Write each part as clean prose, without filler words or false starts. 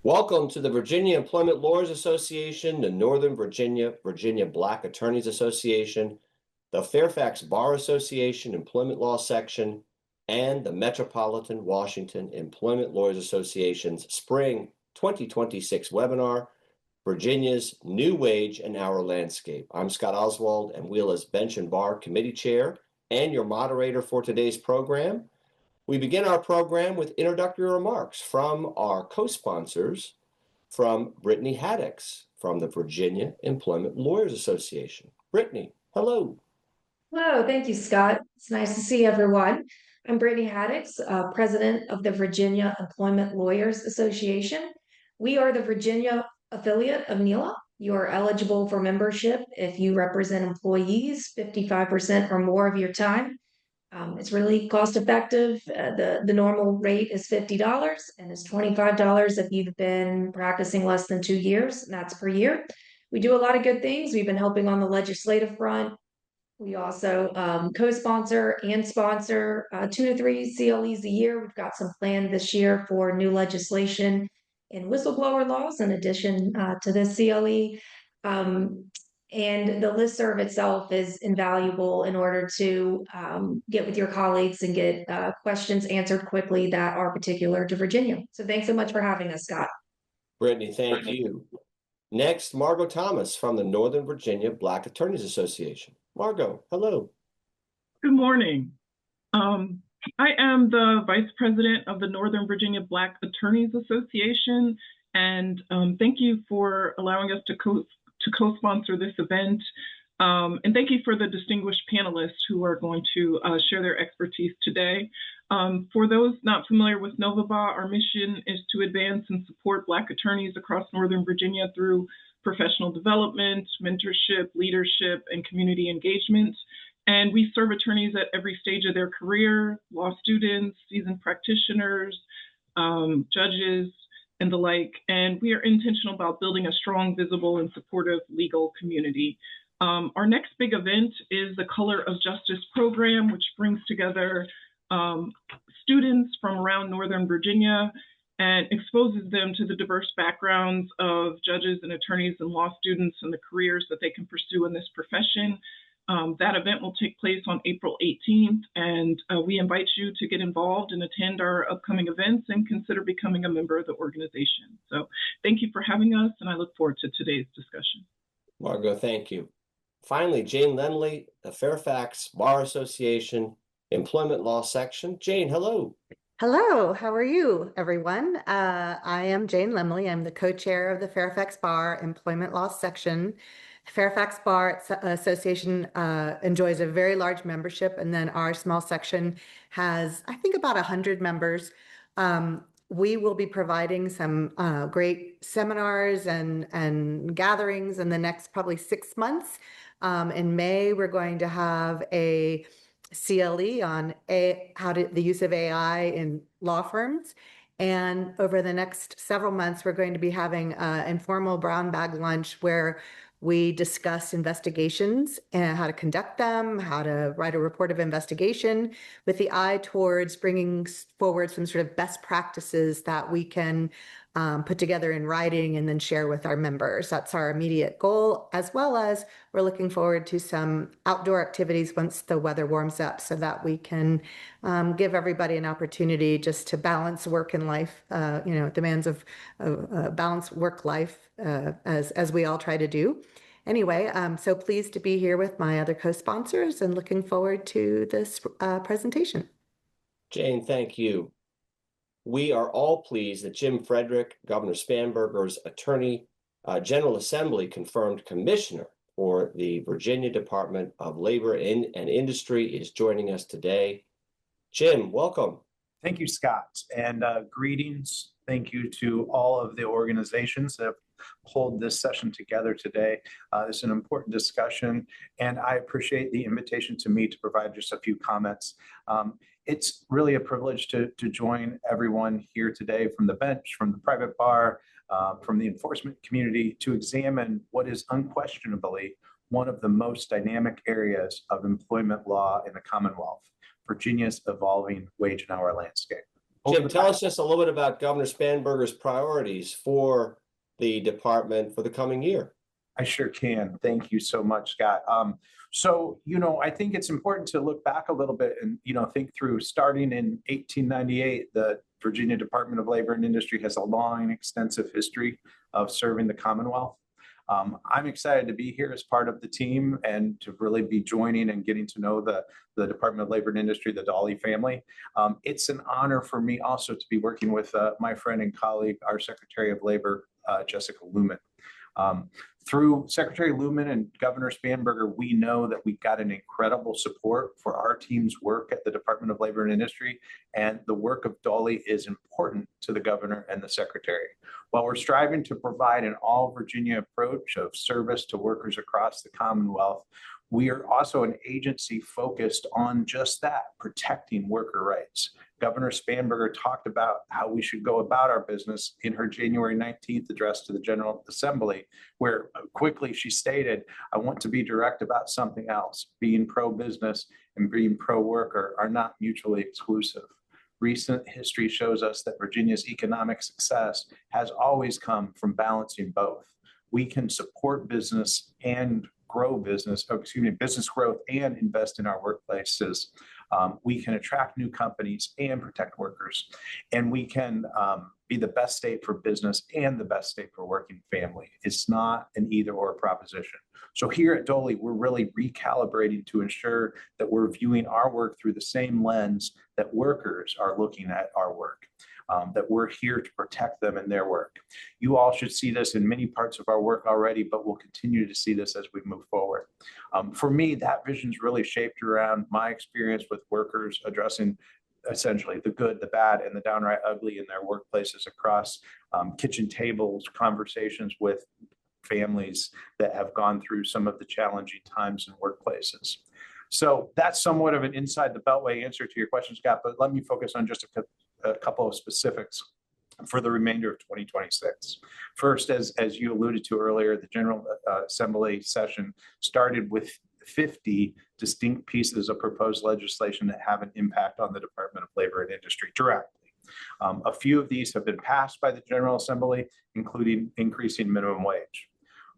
Welcome to the Virginia Employment Lawyers Association, the Northern Virginia Black Attorneys Association, the Fairfax Bar Association Employment Law Section, and the Metropolitan Washington Employment Lawyers Association's Spring 2026 webinar, Virginia's New Wage and Hour Landscape. I'm Scott Oswald, and MWELA's Bench and Bar Committee Chair and your moderator for today's program. We begin our program with introductory remarks from our co-sponsors, from Brittany Haddox from the Virginia Employment Lawyers Association. Brittany, hello. Hello, thank you, Scott. It's nice to see everyone. I'm Brittany Haddox, president of the Virginia Employment Lawyers Association. We are the Virginia affiliate of MWELA. You are eligible for membership if you represent employees 55% or more of your time. It's really cost effective. The normal rate is $50 and it's $25 if you've been practicing less than 2 years, and that's per year. We do a lot of good things. We've been helping on the legislative front. We also co-sponsor and sponsor 2 to 3 CLEs a year. We've got some planned this year for new legislation in whistleblower laws in addition to this CLE. And the listserv itself is invaluable in order to get with your colleagues and get questions answered quickly that are particular to Virginia. So thanks so much for having us, Scott. Brittany, thank you. Next, Margeaux Thomas from the Northern Virginia Black Attorneys Association. Margeaux, hello. Good morning. I am the Vice President of the Northern Virginia Black Attorneys Association, and thank you for allowing us to co-sponsor this event. And thank you for the distinguished panelists who are going to share their expertise today. For those not familiar with NOVABA, our mission is to advance and support Black attorneys across Northern Virginia through professional development, mentorship, leadership, and community engagement. And we serve attorneys at every stage of their career: law students, seasoned practitioners, judges, and the like. And we are intentional about building a strong, visible, and supportive legal community. Our next big event is the Color of Justice program, which brings together students from around Northern Virginia and exposes them to the diverse backgrounds of judges and attorneys and law students and the careers that they can pursue in this profession. That event will take place on April 18th, and we invite you to get involved and attend our upcoming events and consider becoming a member of the organization. So thank you for having us, and I look forward to today's discussion. Margeaux, thank you. Finally, Jane Lemley, the Fairfax Bar Association Employment Law Section. Jane, hello. Hello, how are you, everyone? I am Jane Lemley. I'm the co-chair of the Fairfax Bar Employment Law Section. Fairfax Bar Association enjoys a very large membership, and then our small section has, I think, about 100 members. We will be providing some great seminars and gatherings in the next probably 6 months. In May, we're going to have a CLE on the use of AI in law firms. And over the next several months, we're going to be having an informal brown bag lunch where we discuss investigations and how to conduct them, how to write a report of investigation, with the eye towards bringing forward some sort of best practices that we can put together in writing and then share with our members. That's our immediate goal, as well as we're looking forward to some outdoor activities once the weather warms up so that we can give everybody an opportunity just to balance work and life, demands of balanced work life as we all try to do. Anyway, I'm so pleased to be here with my other co-sponsors and looking forward to this presentation. Jane, thank you. We are all pleased that Jim Frederick, Governor Spanberger's Attorney General Assembly confirmed commissioner for the Virginia Department of Labor and Industry, is joining us today. Jim, welcome. Thank you, Scott, and greetings. Thank you to all of the organizations that have pulled this session together today. This is an important discussion, and I appreciate the invitation to me to provide just a few comments. It's really a privilege to join everyone here today from the bench, from the private bar, from the enforcement community, to examine what is unquestionably one of the most dynamic areas of employment law in the Commonwealth: Virginia's evolving wage and hour landscape. Jim, tell us just a little bit about Governor Spanberger's priorities for the department for the coming year. I sure can. Thank you so much, Scott. So, I think it's important to look back a little bit and, think through starting in 1898, the Virginia Department of Labor and Industry has a long and extensive history of serving the Commonwealth. I'm excited to be here as part of the team and to really be joining and getting to know the Department of Labor and Industry, the Dolly family. It's an honor for me also to be working with my friend and colleague, our Secretary of Labor, Jessica Lumen. Through Secretary Lumen and Governor Spanberger, we know that we've got an incredible support for our team's work at the Department of Labor and Industry, and the work of Dolly is important to the governor and the secretary. While we're striving to provide an all Virginia approach of service to workers across the Commonwealth, we are also an agency focused on just that, protecting worker rights. Governor Spanberger talked about how we should go about our business in her January 19th address to the General Assembly, where quickly she stated, I want to be direct about something else. Being pro-business and being pro-worker are not mutually exclusive. Recent history shows us that Virginia's economic success has always come from balancing both. We can support business and grow business growth and invest in our workplaces. We can attract new companies and protect workers. And we can be the best state for business and the best state for working family. It's not an either or proposition. So here at Dolly, we're really recalibrating to ensure that we're viewing our work through the same lens that workers are looking at our work. That we're here to protect them in their work. You all should see this in many parts of our work already, but we'll continue to see this as we move forward. For me, that vision is really shaped around my experience with workers addressing essentially the good, the bad, and the downright ugly in their workplaces across kitchen tables, conversations with families that have gone through some of the challenging times in workplaces. So that's somewhat of an inside the beltway answer to your question, Scott, but let me focus on just a couple of specifics for the remainder of 2026. First, as you alluded to earlier, the General Assembly session started with 50 distinct pieces of proposed legislation that have an impact on the Department of Labor and Industry directly. A few of these have been passed by the General Assembly, including increasing minimum wage.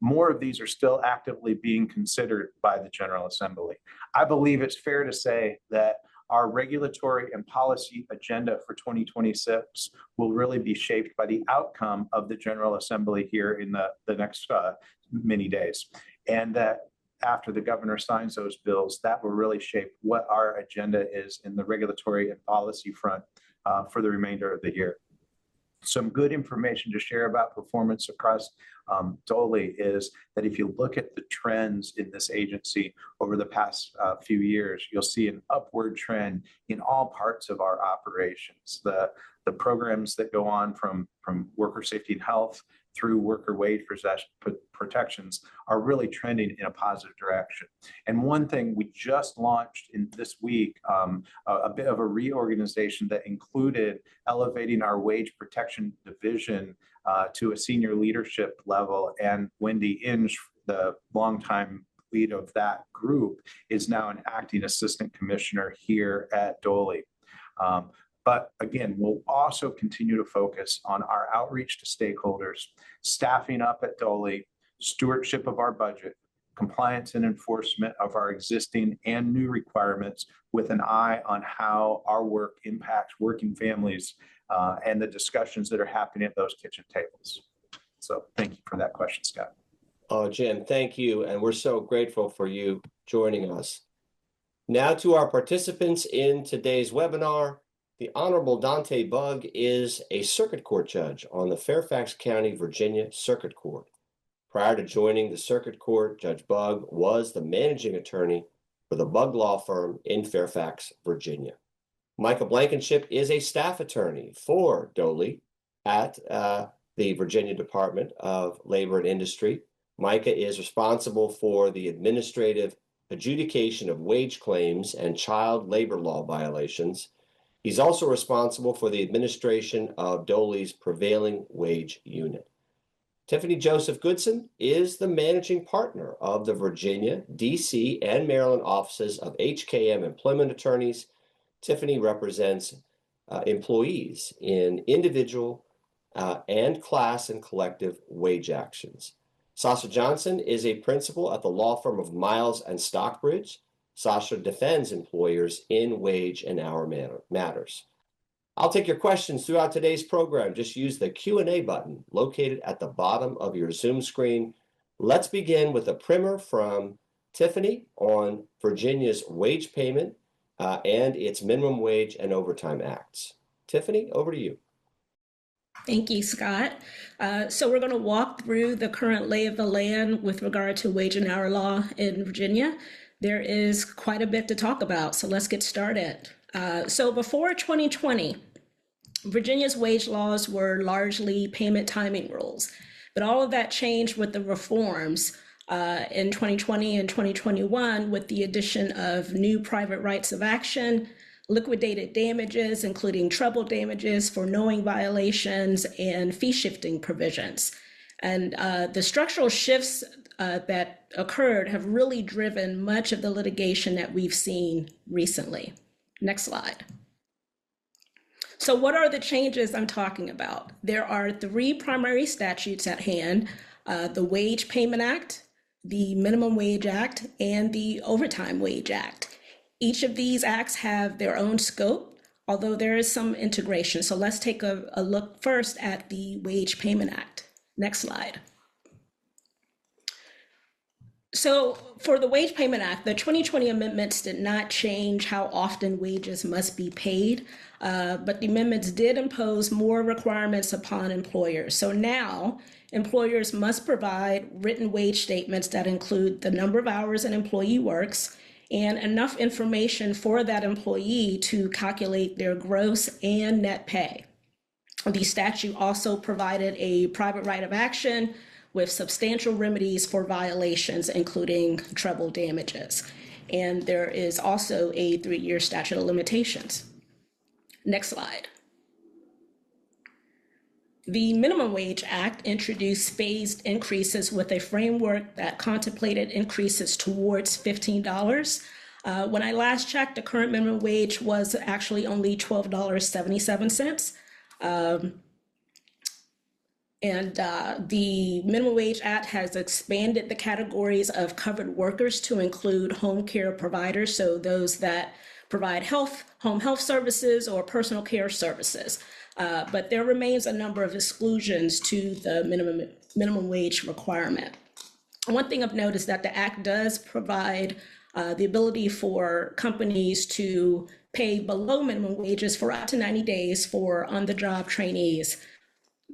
More of these are still actively being considered by the General Assembly. I believe it's fair to say that our regulatory and policy agenda for 2026 will really be shaped by the outcome of the General Assembly here in the next many days. And that after the governor signs those bills, that will really shape what our agenda is in the regulatory and policy front for the remainder of the year. Some good information to share about performance across Dolly is that if you look at the trends in this agency over the past few years, you'll see an upward trend in all parts of our operations. The programs that go on from worker safety and health through worker wage protections are really trending in a positive direction. And one thing we just launched in this week, a bit of a reorganization that included elevating our wage protection division to a senior leadership level. And Wendy Inge, the longtime lead of that group, is now an acting assistant commissioner here at Dolly. But again, we'll also continue to focus on our outreach to stakeholders, staffing up at Dolly, stewardship of our budget, compliance and enforcement of our existing and new requirements with an eye on how our work impacts working families and the discussions that are happening at those kitchen tables. So thank you for that question, Scott. Oh, Jim, thank you. And we're so grateful for you joining us. Now to our participants in today's webinar. The Honorable Dontaé Bugg is a circuit court judge on the Fairfax County, Virginia Circuit Court. Prior to joining the circuit court, Judge Bugg was the managing attorney for the Bugg Law Firm in Fairfax, Virginia. Micah Blankenship is a staff attorney for Dolly at the Virginia Department of Labor and Industry. Micah is responsible for the administrative adjudication of wage claims and child labor law violations. He's also responsible for the administration of Dolly's prevailing wage unit. Tiffany Joseph Goodson is the managing partner of the Virginia, DC, and Maryland offices of HKM Employment Attorneys. Tiffany represents employees in individual and class and collective wage actions. Sasha Johnson is a principal at the law firm of Miles and Stockbridge. Sasha defends employers in wage and hour matters. I'll take your questions throughout today's program. Just use the Q&A button located at the bottom of your Zoom screen. Let's begin with a primer from Tiffany on Virginia's wage payment and its minimum wage and overtime acts. Tiffany, over to you. Thank you, Scott. So we're going to walk through the current lay of the land with regard to wage and hour law in Virginia. There is quite a bit to talk about, so let's get started. So before 2020, Virginia's wage laws were largely payment timing rules, but all of that changed with the reforms in 2020 and 2021 with the addition of new private rights of action, liquidated damages, including treble damages for knowing violations, and fee shifting provisions. And the structural shifts that occurred have really driven much of the litigation that we've seen recently. Next slide. So what are the changes I'm talking about? There are three primary statutes at hand, the Wage Payment Act, the Minimum Wage Act, and the Overtime Wage Act. Each of these acts have their own scope, although there is some integration. So let's take a look first at the Wage Payment Act. Next slide. So for the Wage Payment Act, the 2020 amendments did not change how often wages must be paid, but the amendments did impose more requirements upon employers. So now employers must provide written wage statements that include the number of hours an employee works and enough information for that employee to calculate their gross and net pay. The statute also provided a private right of action with substantial remedies for violations, including treble damages. And there is also a 3-year statute of limitations. Next slide. The Minimum Wage Act introduced phased increases with a framework that contemplated increases towards $15. When I last checked, the current minimum wage was actually only $12.77. The Minimum Wage Act has expanded the categories of covered workers to include home care providers, so those that provide home health services or personal care services. But there remains a number of exclusions to the minimum wage requirement. One thing of note is that the Act does provide the ability for companies to pay below minimum wages for up to 90 days for on-the-job trainees.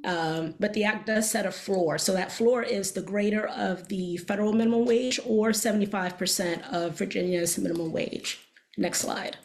But the Act does set a floor. So that floor is the greater of the federal minimum wage or 75% of Virginia's minimum wage. Next slide.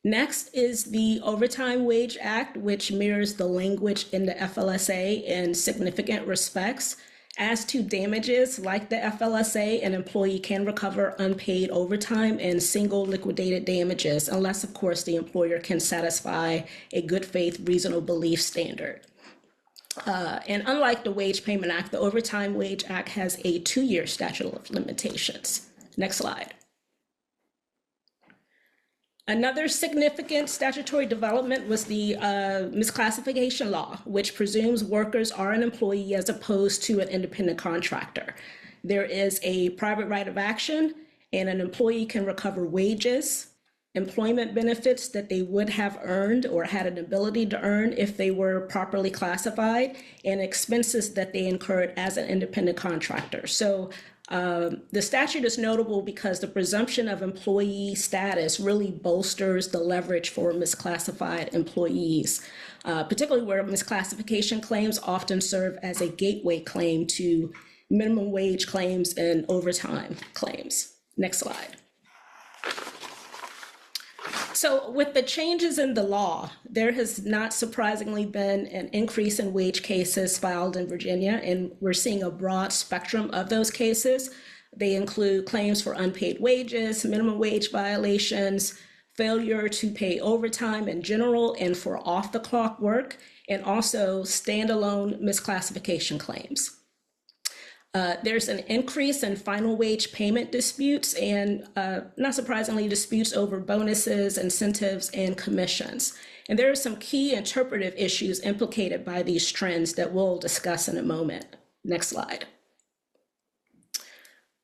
Next is the Overtime Wage Act, which mirrors the language in the FLSA in significant respects. As to damages, like the FLSA, an employee can recover unpaid overtime and single liquidated damages, unless, of course, the employer can satisfy a good faith, reasonable belief standard. And unlike the Wage Payment Act, the Overtime Wage Act has a 2-year statute of limitations. Next slide. Another significant statutory development was the misclassification law, which presumes workers are an employee as opposed to an independent contractor. There is a private right of action, and an employee can recover wages, employment benefits that they would have earned or had an ability to earn if they were properly classified, and expenses that they incurred as an independent contractor. So the statute is notable because the presumption of employee status really bolsters the leverage for misclassified employees, particularly where misclassification claims often serve as a gateway claim to minimum wage claims and overtime claims. Next slide. So with the changes in the law, there has not surprisingly been an increase in wage cases filed in Virginia, and we're seeing a broad spectrum of those cases. They include claims for unpaid wages, minimum wage violations, failure to pay overtime in general and for off-the-clock work, and also standalone misclassification claims. There's an increase in final wage payment disputes and, not surprisingly, disputes over bonuses, incentives, and commissions. And there are some key interpretive issues implicated by these trends that we'll discuss in a moment. Next slide.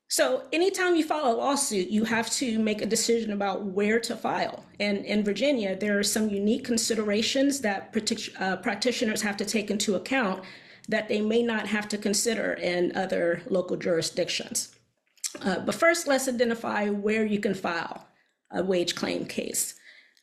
So anytime you file a lawsuit, you have to make a decision about where to file. And in Virginia, there are some unique considerations that practitioners have to take into account that they may not have to consider in other local jurisdictions. But first, let's identify where you can file a wage claim case.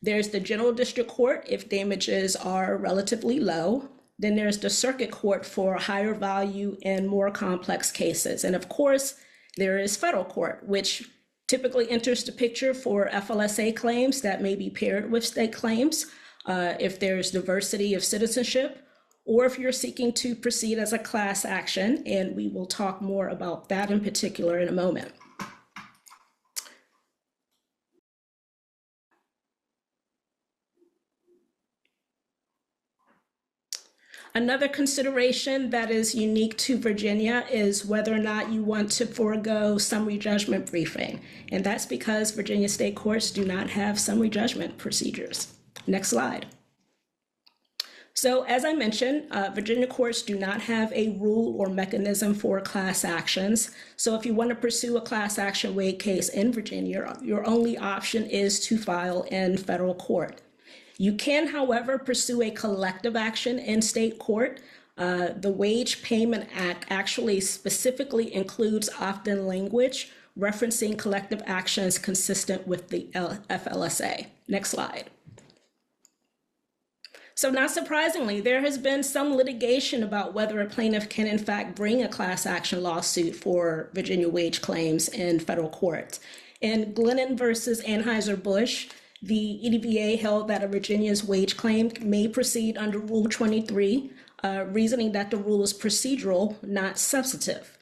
There's the General District Court if damages are relatively low. Then there's the Circuit Court for higher value and more complex cases. And of course, there is federal court, which typically enters the picture for FLSA claims that may be paired with state claims, if there's diversity of citizenship, or if you're seeking to proceed as a class action, and we will talk more about that in particular in a moment. Another consideration that is unique to Virginia is whether or not you want to forego summary judgment briefing. And that's because Virginia state courts do not have summary judgment procedures. Next slide. So as I mentioned, Virginia courts do not have a rule or mechanism for class actions. So if you want to pursue a class action wage case in Virginia, your only option is to file in federal court. You can, however, pursue a collective action in state court. The Wage Payment Act actually specifically includes opt-in language referencing collective actions consistent with the FLSA. Next slide. So not surprisingly, there has been some litigation about whether a plaintiff can in fact bring a class action lawsuit for Virginia wage claims in federal court. In Glennon versus Anheuser-Busch, the EDVA held that a Virginia's wage claim may proceed under Rule 23, reasoning that the rule is procedural, not substantive.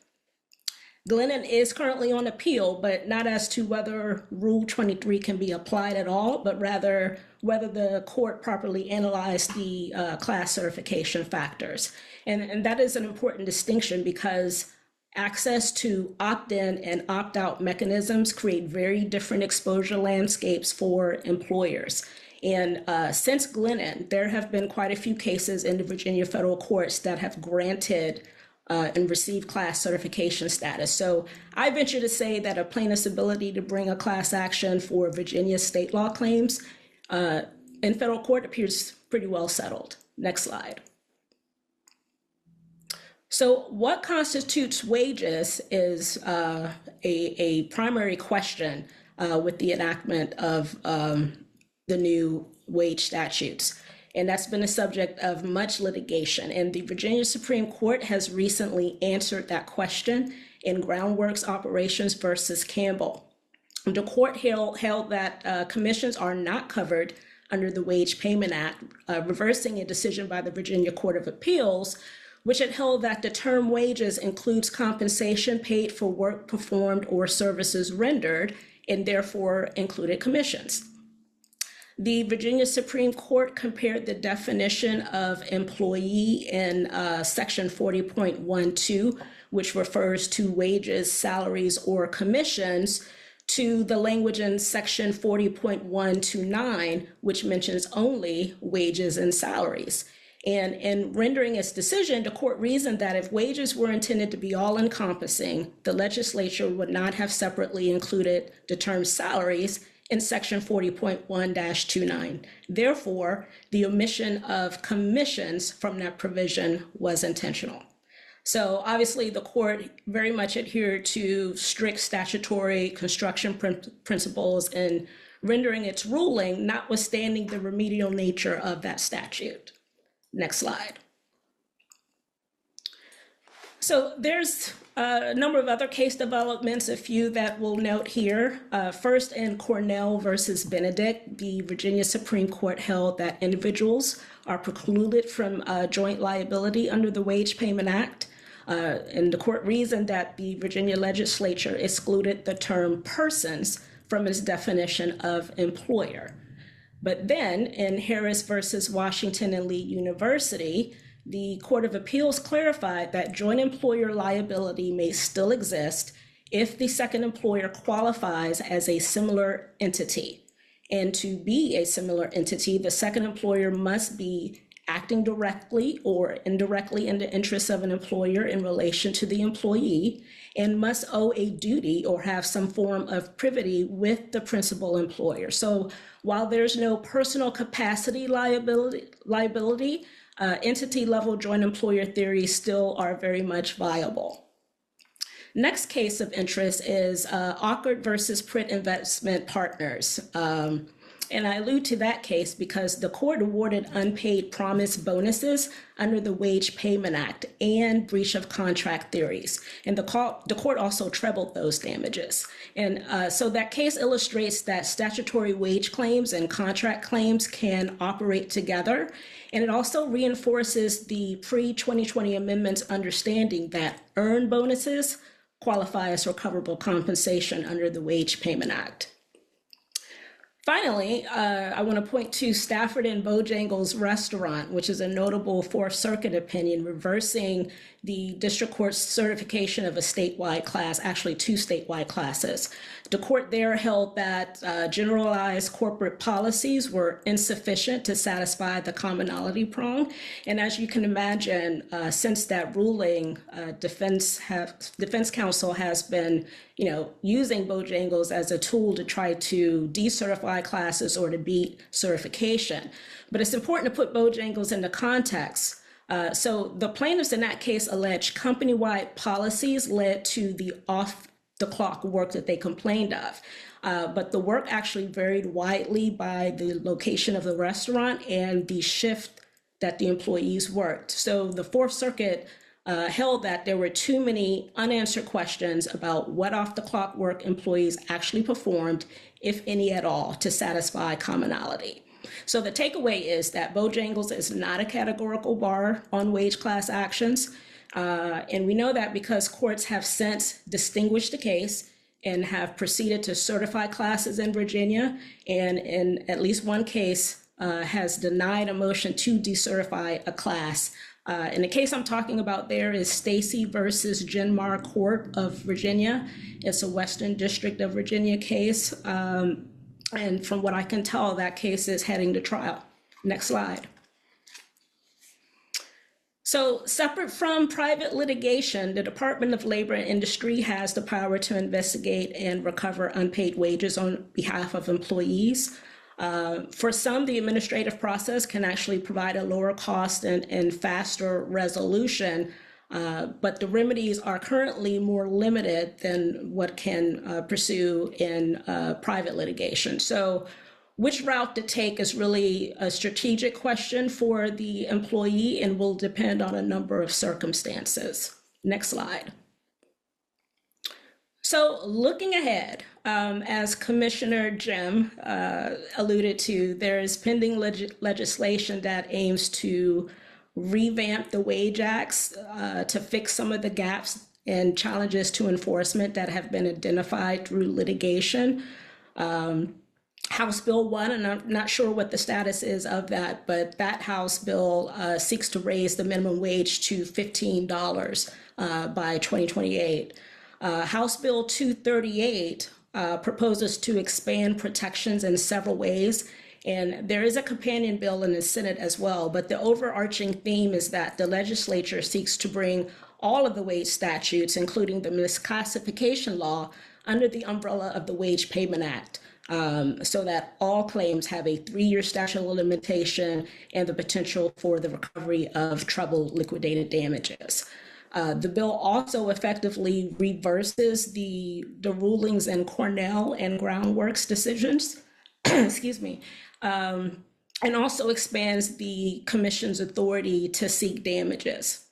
Glennon is currently on appeal, but not as to whether Rule 23 can be applied at all, but rather whether the court properly analyzed the class certification factors. And that is an important distinction because access to opt-in and opt-out mechanisms create very different exposure landscapes for employers. And since Glennon, there have been quite a few cases in the Virginia federal courts that have granted and received class certification status. So I venture to say that a plaintiff's ability to bring a class action for Virginia state law claims in federal court appears pretty well settled. Next slide. So what constitutes wages is a primary question with the enactment of the new wage statutes. And that's been a subject of much litigation. And the Virginia Supreme Court has recently answered that question in Groundworks Operations versus Campbell. The court held that commissions are not covered under the Wage Payment Act, reversing a decision by the Virginia Court of Appeals, which had held that the term wages includes compensation paid for work performed or services rendered, and therefore included commissions. The Virginia Supreme Court compared the definition of employee in section 40.12, which refers to wages, salaries, or commissions, to the language in section 40.129, which mentions only wages and salaries. And in rendering its decision, the court reasoned that if wages were intended to be all-encompassing, the legislature would not have separately included the term salaries in section 40.1-29. Therefore, the omission of commissions from that provision was intentional. So obviously the court very much adhered to strict statutory construction principles in rendering its ruling, notwithstanding the remedial nature of that statute. Next slide. So there's a number of other case developments, a few that we'll note here. First, in Cornell versus Benedict, the Virginia Supreme Court held that individuals are precluded from joint liability under the Wage Payment Act. And the court reasoned that the Virginia legislature excluded the term persons from its definition of employer. But then in Harris versus Washington and Lee University, the Court of Appeals clarified that joint employer liability may still exist if the second employer qualifies as a similar entity. And to be a similar entity, the second employer must be acting directly or indirectly in the interests of an employer in relation to the employee, and must owe a duty or have some form of privity with the principal employer. So while there's no personal capacity liability, entity level joint employer theories still are very much viable. Next case of interest is Awkward versus Pritt Investment Partners. And I allude to that case because the court awarded unpaid promise bonuses under the Wage Payment Act and breach of contract theories. And the court also trebled those damages. And so that case illustrates that statutory wage claims and contract claims can operate together. And it also reinforces the pre-2020 amendments understanding that earned bonuses qualify as recoverable compensation under the Wage Payment Act. Finally, I want to point to Stafford and Bojangles Restaurant, which is a notable Fourth Circuit opinion reversing the district court's certification of a statewide class, actually 2 statewide classes. The court there held that generalized corporate policies were insufficient to satisfy the commonality prong. And as you can imagine, since that ruling, defense counsel has been using Bojangles as a tool to try to decertify classes or to beat certification. But it's important to put Bojangles into context. So the plaintiffs in that case alleged company-wide policies led to the off-the-clock work that they complained of. But the work actually varied widely by the location of the restaurant and the shift that the employees worked. So the Fourth Circuit held that there were too many unanswered questions about what off-the-clock work employees actually performed, if any at all, to satisfy commonality. So the takeaway is that Bojangles is not a categorical bar on wage class actions. And we know that because courts have since distinguished the case and have proceeded to certify classes in Virginia, and in at least one case has denied a motion to decertify a class. And the case I'm talking about there is Stacy versus Genmar Court of Virginia. It's a Western District of Virginia case. And from what I can tell, that case is heading to trial. Next slide. So separate from private litigation, the Department of Labor and Industry has the power to investigate and recover unpaid wages on behalf of employees. For some, the administrative process can actually provide a lower cost and faster resolution, but the remedies are currently more limited than what can pursue in private litigation. So which route to take is really a strategic question for the employee and will depend on a number of circumstances. Next slide. So looking ahead, as Commissioner Jim alluded to, there is pending legislation that aims to revamp the wage acts to fix some of the gaps and challenges to enforcement that have been identified through litigation. House Bill 1, and I'm not sure what the status is of that, but that House bill seeks to raise the minimum wage to $15 by 2028. House Bill 238 proposes to expand protections in several ways, and there is a companion bill in the Senate as well, but the overarching theme is that the legislature seeks to bring all of the wage statutes, including the misclassification law, under the umbrella of the Wage Payment Act, so that all claims have a 3-year statute of limitation and the potential for the recovery of treble liquidated damages. The bill also effectively reverses the rulings in Cornell and Groundworks decisions, excuse me, and also expands the commission's authority to seek damages.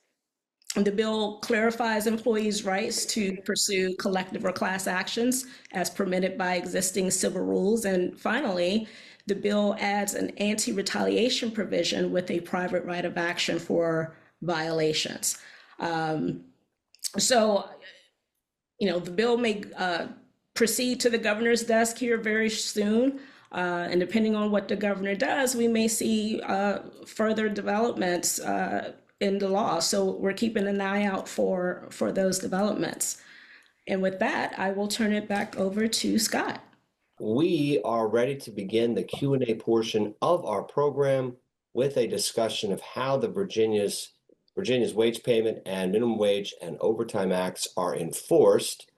The bill clarifies employees' rights to pursue collective or class actions as permitted by existing civil rules. And finally, the bill adds an anti-retaliation provision with a private right of action for violations. So, the bill may proceed to the governor's desk here very soon. And depending on what the governor does, we may see further developments in the law. So we're keeping an eye out for those developments. And with that, I will turn it back over to Scott. We are ready to begin the Q&A portion of our program with a discussion of how the Virginia's wage payment and minimum wage and overtime acts are enforced.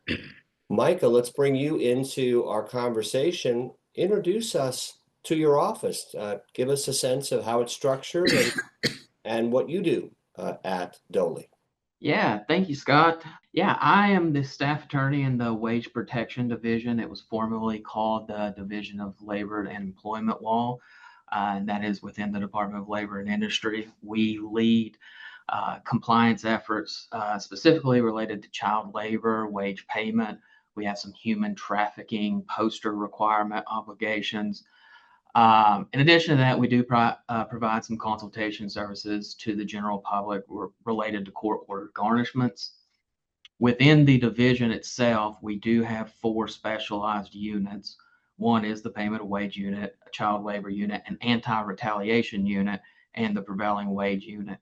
Micah, let's bring you into our conversation. Introduce us to your office. Give us a sense of how it's structured and what you do at Dontaé. Yeah, thank you, Scott. Yeah, I am the staff attorney in the Wage Protection Division. It was formerly called the Division of Labor and Employment Law, and that is within the Department of Labor and Industry. We lead compliance efforts specifically related to child labor, wage payment. We have some human trafficking poster requirement obligations. In addition to that, we do provide some consultation services to the general public related to court ordered garnishments. Within the division itself, we do have 4 specialized units. One is the payment of wage unit, a child labor unit, an anti-retaliation unit, and the prevailing wage unit.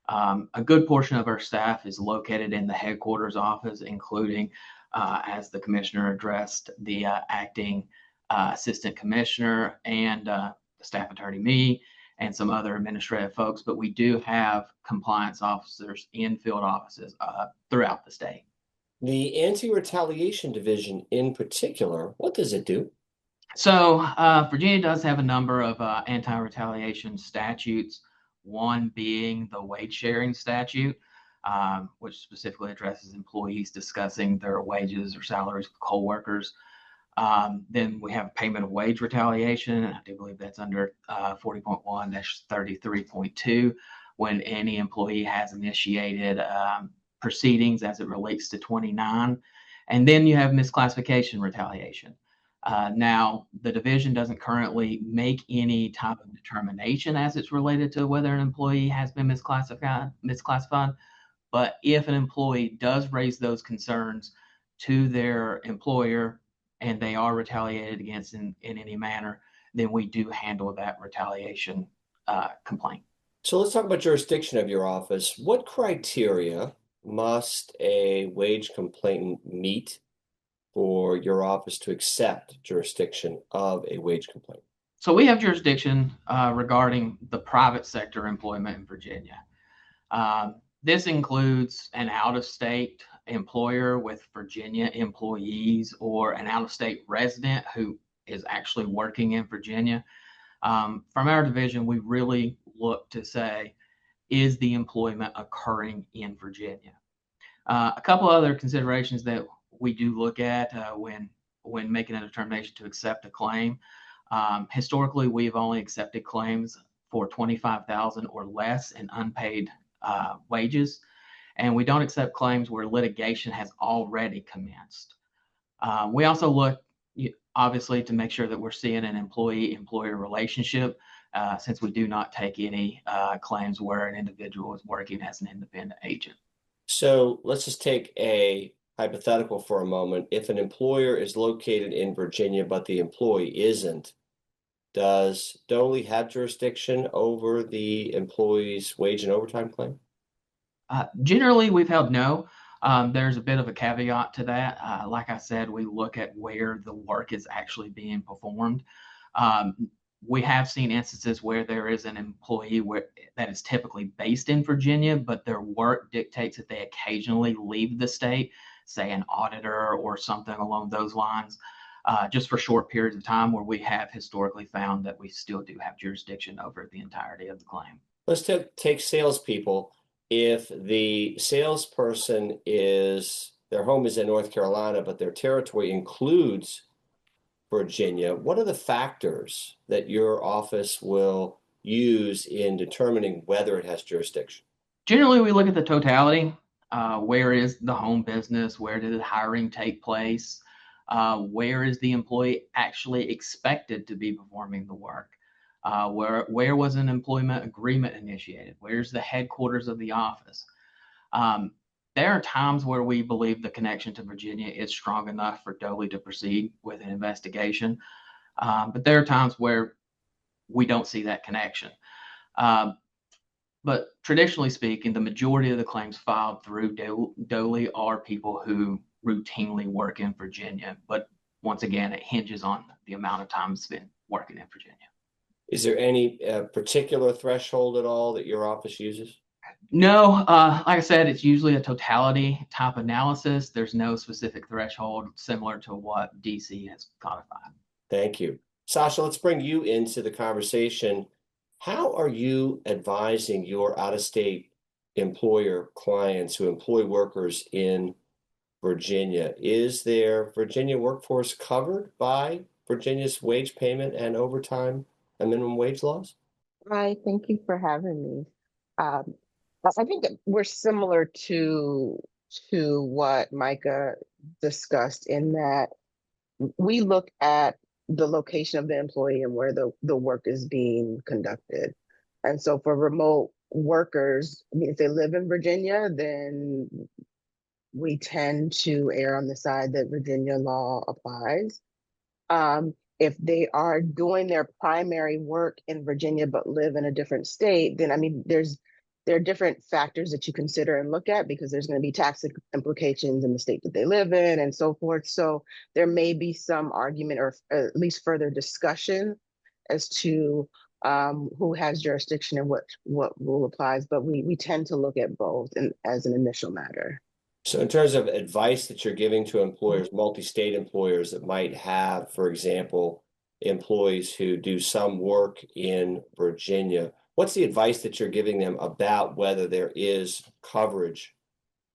A good portion of our staff is located in the headquarters office, including, as the commissioner addressed, the acting assistant commissioner and the staff attorney, me, and some other administrative folks, but we do have compliance officers in field offices throughout the state. The Anti-Retaliation Division in particular, what does it do? So Virginia does have a number of anti-retaliation statutes, one being the wage sharing statute, which specifically addresses employees discussing their wages or salaries with co-workers. Then we have payment of wage retaliation. I do believe that's under 40.1-33.2 when any employee has initiated proceedings as it relates to 29. And then you have misclassification retaliation. Now, the division doesn't currently make any type of determination as it's related to whether an employee has been misclassified. But if an employee does raise those concerns to their employer, and they are retaliated against in any manner, then we do handle that retaliation complaint. So let's talk about jurisdiction of your office. What criteria must a wage complainant meet for your office to accept jurisdiction of a wage complaint? So we have jurisdiction regarding the private sector employment in Virginia. This includes an out-of-state employer with Virginia employees or an out-of-state resident who is actually working in Virginia. From our division, we really look to say, is the employment occurring in Virginia? A couple other considerations that we do look at when making a determination to accept a claim. Historically, we've only accepted claims for $25,000 or less in unpaid wages, and we don't accept claims where litigation has already commenced. We also look, obviously, to make sure that we're seeing an employee-employer relationship, since we do not take any claims where an individual is working as an independent agent. So let's just take a hypothetical for a moment. If an employer is located in Virginia, but the employee isn't, does Dontaé have jurisdiction over the employee's wage and overtime claim? Generally, we've held no. There's a bit of a caveat to that. Like I said, we look at where the work is actually being performed. We have seen instances where there is an employee that is typically based in Virginia, but their work dictates that they occasionally leave the state, say an auditor or something along those lines, just for short periods of time, where we have historically found that we still do have jurisdiction over the entirety of the claim. Let's take salespeople. If the salesperson their home is in North Carolina, but their territory includes Virginia, what are the factors that your office will use in determining whether it has jurisdiction? Generally, we look at the totality. Where is the home business? Where did the hiring take place? Where is the employee actually expected to be performing the work? Where was an employment agreement initiated? Where's the headquarters of the office? There are times where we believe the connection to Virginia is strong enough for Dontaé to proceed with an investigation, but there are times where we don't see that connection. But traditionally speaking, the majority of the claims filed through DOLE are people who routinely work in Virginia. But once again, it hinges on the amount of time spent working in Virginia. Is there any particular threshold at all that your office uses? No, like I said, it's usually a totality type analysis. There's no specific threshold similar to what DC has codified. Thank you. Sasha, let's bring you into the conversation. How are you advising your out-of-state employer clients who employ workers in Virginia? Is their Virginia workforce covered by Virginia's wage payment and overtime and minimum wage laws? Hi, thank you for having me. I think that we're similar to what Micah discussed in that we look at the location of the employee and where the work is being conducted. And so for remote workers, I mean, if they live in Virginia, then we tend to err on the side that Virginia law applies. If they are doing their primary work in Virginia but live in a different state, then I mean, there are different factors that you consider and look at because there's going to be tax implications in the state that they live in and so forth. So there may be some argument or at least further discussion as to who has jurisdiction and what rule applies. But we tend to look at both as an initial matter. So in terms of advice that you're giving to employers, multi-state employers that might have, for example, employees who do some work in Virginia, what's the advice that you're giving them about whether there is coverage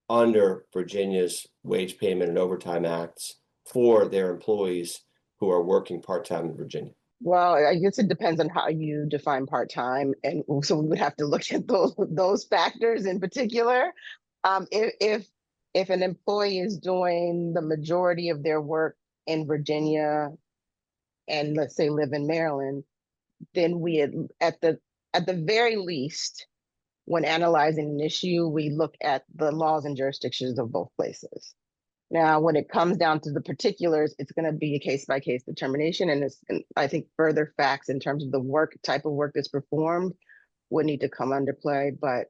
under Virginia's wage payment and overtime acts for their employees who are working part-time in Virginia? Well, I guess it depends on how you define part-time. And so we would have to look at those factors in particular. If an employee is doing the majority of their work in Virginia and let's say live in Maryland, then we at the very least, when analyzing an issue, we look at the laws and jurisdictions of both places. Now, when it comes down to the particulars, it's going to be a case-by-case determination. And I think further facts in terms of the type of work that's performed would need to come under play. But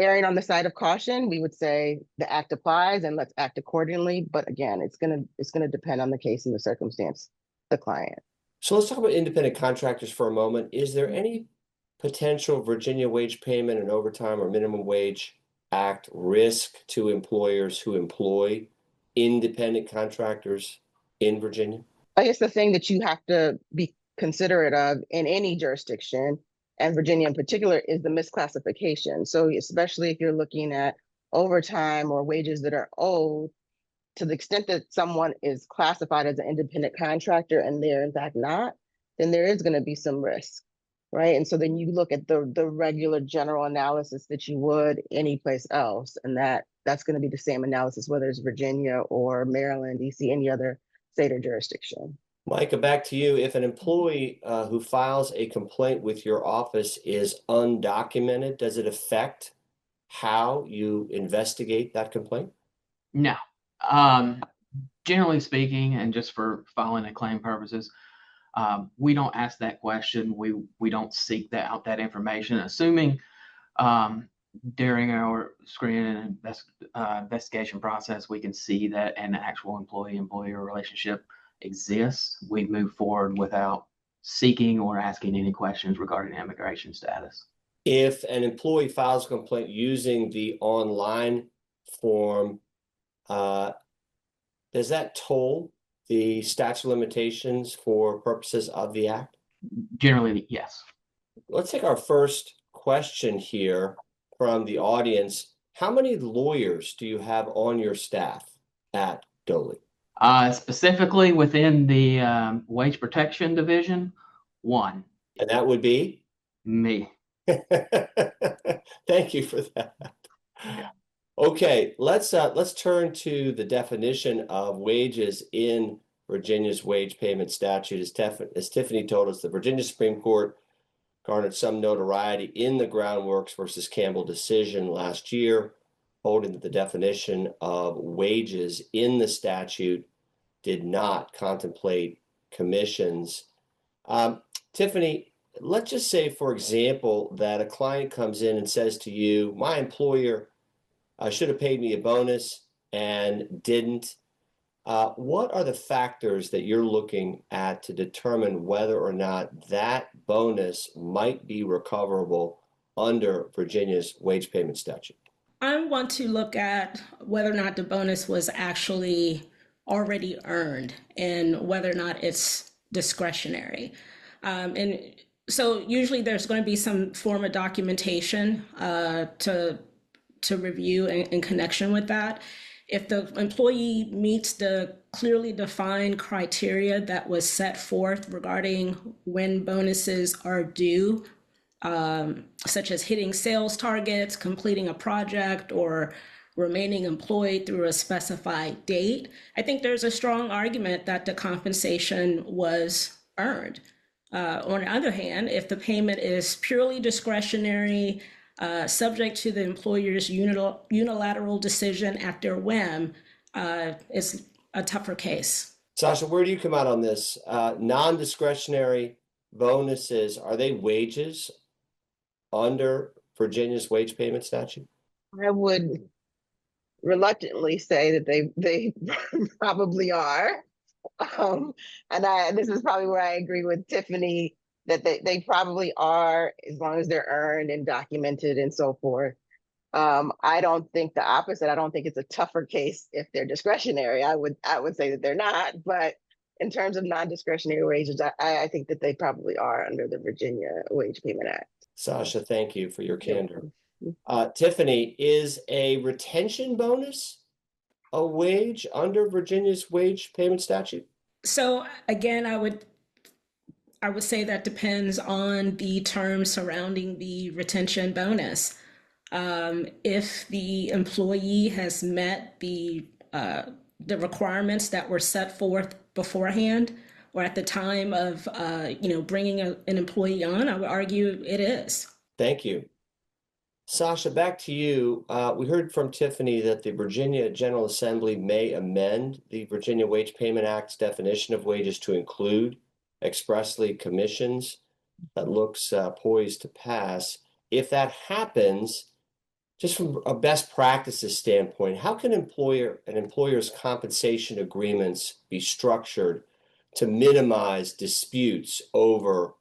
erring on the side of caution, we would say the act applies and let's act accordingly. But again, it's gonna depend on the case and the circumstance, the client. So let's talk about independent contractors for a moment. Is there any potential Virginia wage payment and overtime or minimum wage act risk to employers who employ independent contractors in Virginia? I guess the thing that you have to be considerate of in any jurisdiction, and Virginia in particular, is the misclassification. So especially if you're looking at overtime or wages that are owed, to the extent that someone is classified as an independent contractor and they're in fact not, then there is going to be some risk, right? And so then you look at the regular general analysis that you would any place else, and that's going to be the same analysis whether it's Virginia or Maryland, DC, any other state or jurisdiction. Micah, back to you. If an employee who files a complaint with your office is undocumented, does it affect how you investigate that complaint? No. Generally speaking, and just for filing a claim purposes, we don't ask that question. We don't seek out that information, assuming during our screening and investigation process, we can see that an actual employee-employer relationship exists. We move forward without seeking or asking any questions regarding immigration status. If an employee files a complaint using the online form, does that toll the statute of limitations for purposes of the act? Generally, yes. Let's take our first question here from the audience. How many lawyers do you have on your staff at DOLE? Specifically within the Wage Protection Division, one. And that would be? Me. Thank you for that. Yeah. Okay, let's turn to the definition of wages in Virginia's wage payment statute. As Tiffany told us, the Virginia Supreme Court garnered some notoriety in the Groundworks versus Campbell decision last year, holding that the definition of wages in the statute did not contemplate commissions. Tiffany, let's just say, for example, that a client comes in and says to you, my employer should have paid me a bonus and didn't. What are the factors that you're looking at to determine whether or not that bonus might be recoverable under Virginia's wage payment statute? I want to look at whether or not the bonus was actually already earned and whether or not it's discretionary. And so usually there's going to be some form of documentation to review in connection with that. If the employee meets the clearly defined criteria that was set forth regarding when bonuses are due, such as hitting sales targets, completing a project, or remaining employed through a specified date, I think there's a strong argument that the compensation was earned. On the other hand, if the payment is purely discretionary, subject to the employer's unilateral decision at their whim, it's a tougher case. Sasha, where do you come out on this? Non-discretionary bonuses, are they wages under Virginia's wage payment statute? I would reluctantly say that they probably are. This is probably where I agree with Tiffany, that they probably are, as long as they're earned and documented and so forth. I don't think the opposite. I don't think it's a tougher case if they're discretionary. I would say that they're not, but in terms of non-discretionary wages, I think that they probably are under the Virginia Wage Payment Act. Sasha, thank you for your candor. Tiffany, is a retention bonus a wage under Virginia's wage payment statute? So again, I would say that depends on the terms surrounding the retention bonus. If the employee has met the requirements that were set forth beforehand or at the time of bringing an employee on, I would argue it is. Thank you. Sasha, back to you. We heard from Tiffany that the Virginia General Assembly may amend the Virginia Wage Payment Act's definition of wages to include expressly commissions. That looks poised to pass. If that happens, just from a best practices standpoint, how can an employer's compensation agreements be structured to minimize disputes over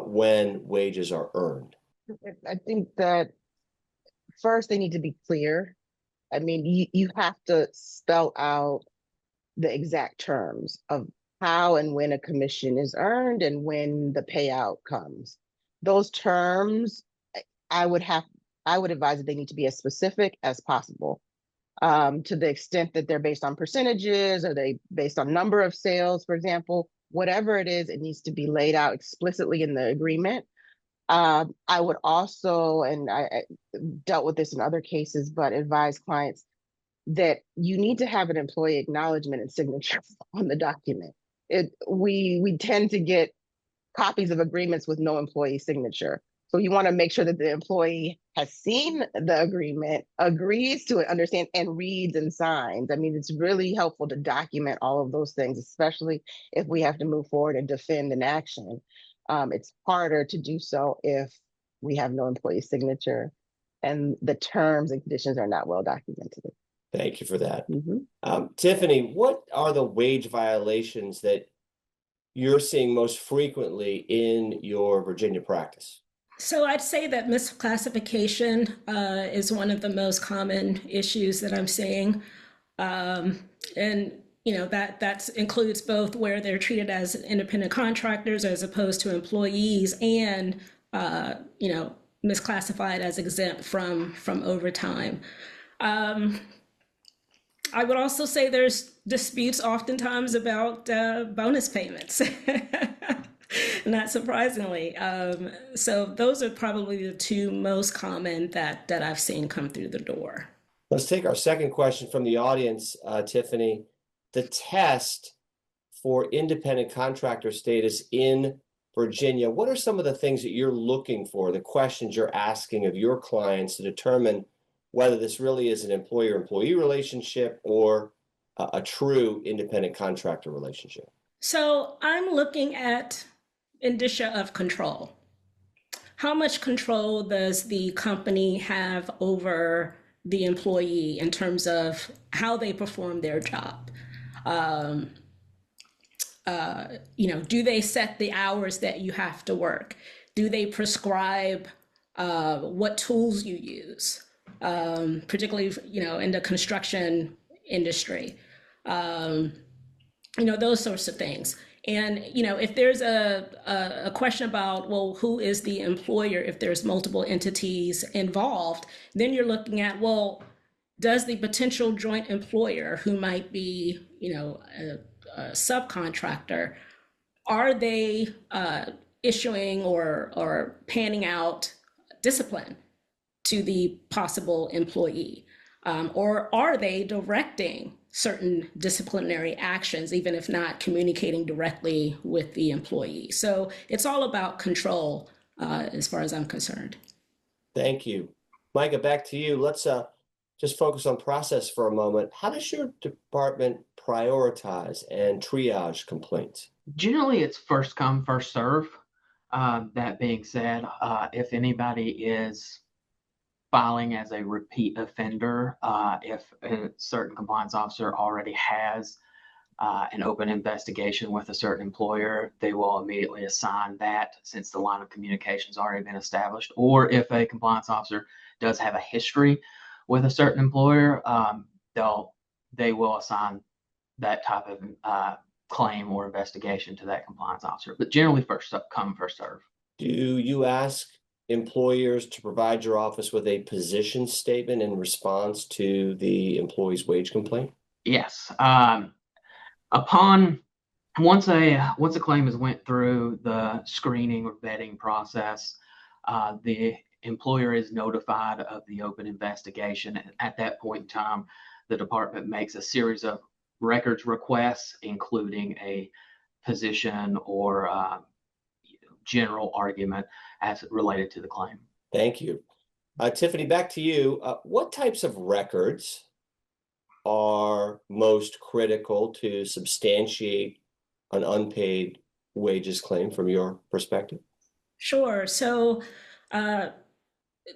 when wages are earned? I think that first they need to be clear. I mean, you have to spell out the exact terms of how and when a commission is earned and when the payout comes. Those terms, I would advise that they need to be as specific as possible. To the extent that they're based on percentages, or they based on number of sales, for example, whatever it is, it needs to be laid out explicitly in the agreement. I would also, and I dealt with this in other cases, but advise clients that you need to have an employee acknowledgement and signature on the document. We tend to get copies of agreements with no employee signature. So you want to make sure that the employee has seen the agreement, agrees to it, understands, and reads and signs. I mean, it's really helpful to document all of those things, especially if we have to move forward and defend an action. It's harder to do so if we have no employee signature and the terms and conditions are not well documented. Thank you for that. Tiffany, what are the wage violations that you're seeing most frequently in your Virginia practice? So I'd say that misclassification is one of the most common issues that I'm seeing. And that includes both where they're treated as independent contractors as opposed to employees, and misclassified as exempt from overtime. I would also say there's disputes oftentimes about bonus payments, not surprisingly. So those are probably the two most common that I've seen come through the door. Let's take our second question from the audience, Tiffany. The test for independent contractor status in Virginia, what are some of the things that you're looking for, the questions you're asking of your clients to determine whether this really is an employer-employee relationship or a true independent contractor relationship? So I'm looking at indicia of control. How much control does the company have over the employee in terms of how they perform their job? Do they set the hours that you have to work? Do they prescribe what tools you use, particularly, in the construction industry? Those sorts of things. And, if there's a question about, well, who is the employer if there's multiple entities involved, then you're looking at, well, does the potential joint employer, who might be, a subcontractor, are they issuing or panning out discipline to the possible employee? Or are they directing certain disciplinary actions, even if not communicating directly with the employee? So it's all about control, as far as I'm concerned. Thank you. Micah, back to you. Let's just focus on process for a moment. How does your department prioritize and triage complaints? Generally, it's first come, first serve. That being said, if anybody is filing as a repeat offender, if a certain compliance officer already has an open investigation with a certain employer, they will immediately assign that, since the line of communication has already been established. Or if a compliance officer does have a history with a certain employer, they will assign that type of claim or investigation to that compliance officer. But generally, first come, first serve. Do you ask employers to provide your office with a position statement in response to the employee's wage complaint? Yes. Once a claim has went through the screening or vetting process, the employer is notified of the open investigation. At that point in time, the department makes a series of records requests, including a position or general argument as related to the claim. Thank you. Tiffany, back to you. What types of records are most critical to substantiate an unpaid wages claim from your perspective? Sure. So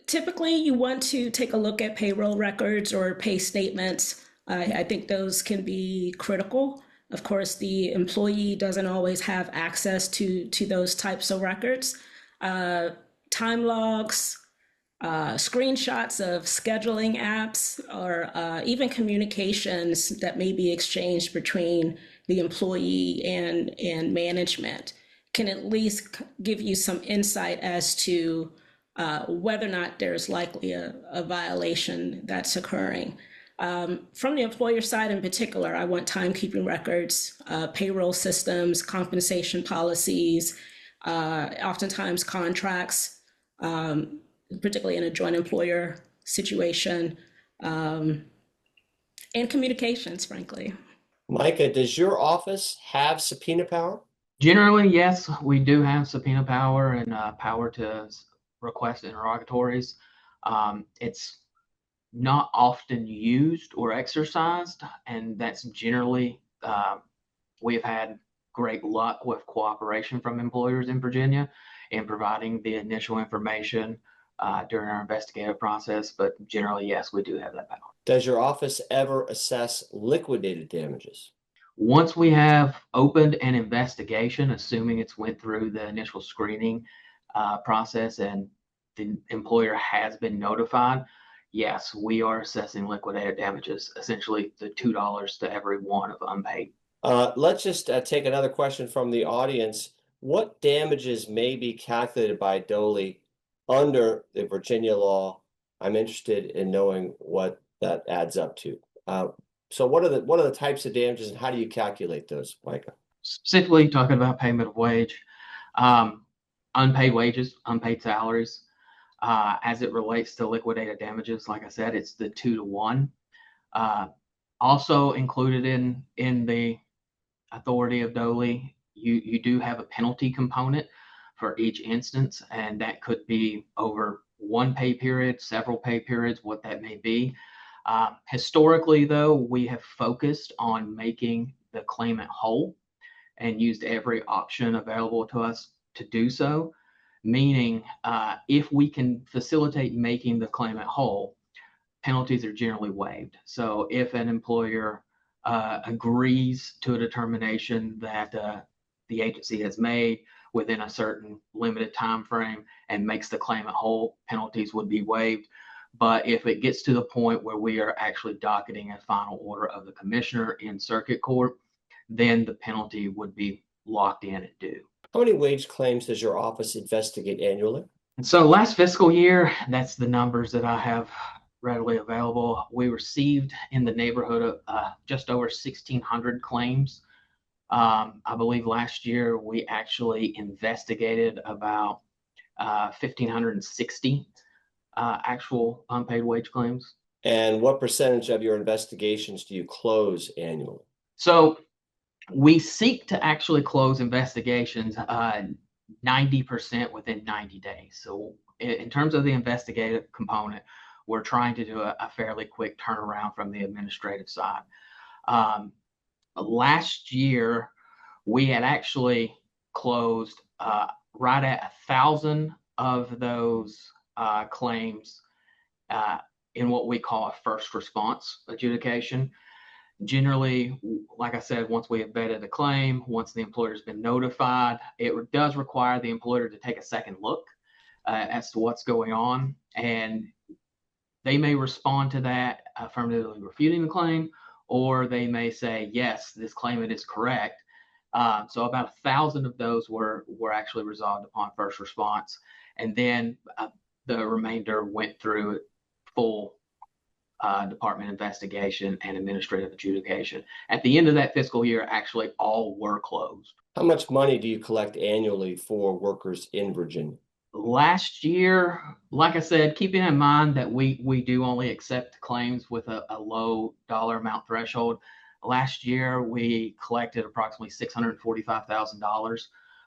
typically you want to take a look at payroll records or pay statements. I think those can be critical. Of course, the employee doesn't always have access to those types of records. Time logs, screenshots of scheduling apps, or even communications that may be exchanged between the employee and management can at least give you some insight as to whether or not there's likely a violation that's occurring. From the employer side in particular, I want timekeeping records, payroll systems, compensation policies, oftentimes contracts, particularly in a joint employer situation, and communications, frankly. Micah, does your office have subpoena power? Generally, yes, we do have subpoena power and power to request interrogatories. It's not often used or exercised, and that's generally, we've had great luck with cooperation from employers in Virginia in providing the initial information during our investigative process. But generally, yes, we do have that power. Does your office ever assess liquidated damages? Once we have opened an investigation, assuming it's went through the initial screening process and the employer has been notified, yes, we are assessing liquidated damages, essentially the $2 to every one of unpaid. Let's just take another question from the audience. What damages may be calculated by DOLE under the Virginia law? I'm interested in knowing what that adds up to. So what are the types of damages and how do you calculate those, Micah? Specifically talking about payment of wage, unpaid wages, unpaid salaries. As it relates to liquidated damages, like I said, it's the 2 to 1. Also included in the authority of DOLE, you do have a penalty component for each instance, and that could be over one pay period, several pay periods, what that may be. Historically, though, we have focused on making the claimant whole and used every option available to us to do so, meaning if we can facilitate making the claimant whole, penalties are generally waived. So if an employer agrees to a determination that the agency has made within a certain limited time frame and makes the claimant whole, penalties would be waived. But if it gets to the point where we are actually docketing a final order of the commissioner in circuit court, then the penalty would be locked in at due. How many wage claims does your office investigate annually? And so last fiscal year, that's the numbers that I have readily available. We received in the neighborhood of just over 1,600 claims. I believe last year we actually investigated about 1,560 actual unpaid wage claims. And what percentage of your investigations do you close annually? So we seek to actually close investigations 90% within 90 days. So in terms of the investigative component, we're trying to do a fairly quick turnaround from the administrative side. Last year, we had actually closed right at 1,000 of those claims in what we call a first response adjudication. Generally, like I said, once we have vetted the claim, once the employer has been notified, it does require the employer to take a second look as to what's going on. And they may respond to that affirmatively refuting the claim, or they may say, yes, this claimant is correct. So about 1,000 of those were actually resolved upon first response. And then the remainder went through full department investigation and administrative adjudication. At the end of that fiscal year, actually all were closed. How much money do you collect annually for workers in Virginia? Last year, like I said, keeping in mind that we do only accept claims with a low dollar amount threshold. Last year, we collected approximately $645,000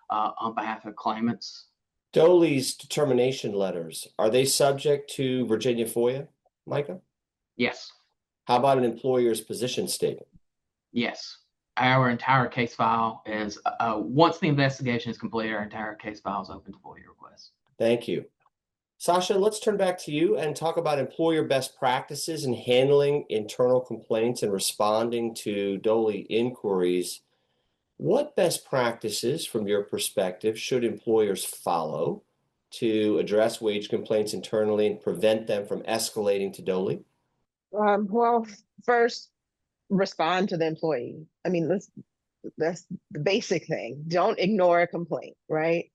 on behalf of claimants. DOLE's determination letters, are they subject to Virginia FOIA, Micah? Yes. How about an employer's position statement? Yes. Our entire case file is, once the investigation is completed, our entire case file is open to FOIA requests. Thank you. Sasha, let's turn back to you and talk about employer best practices in handling internal complaints and responding to DOLE inquiries. What best practices, from your perspective, should employers follow to address wage complaints internally and prevent them from escalating to DOLE? Well, first, respond to the employee. I mean, that's the basic thing. Don't ignore a complaint, right?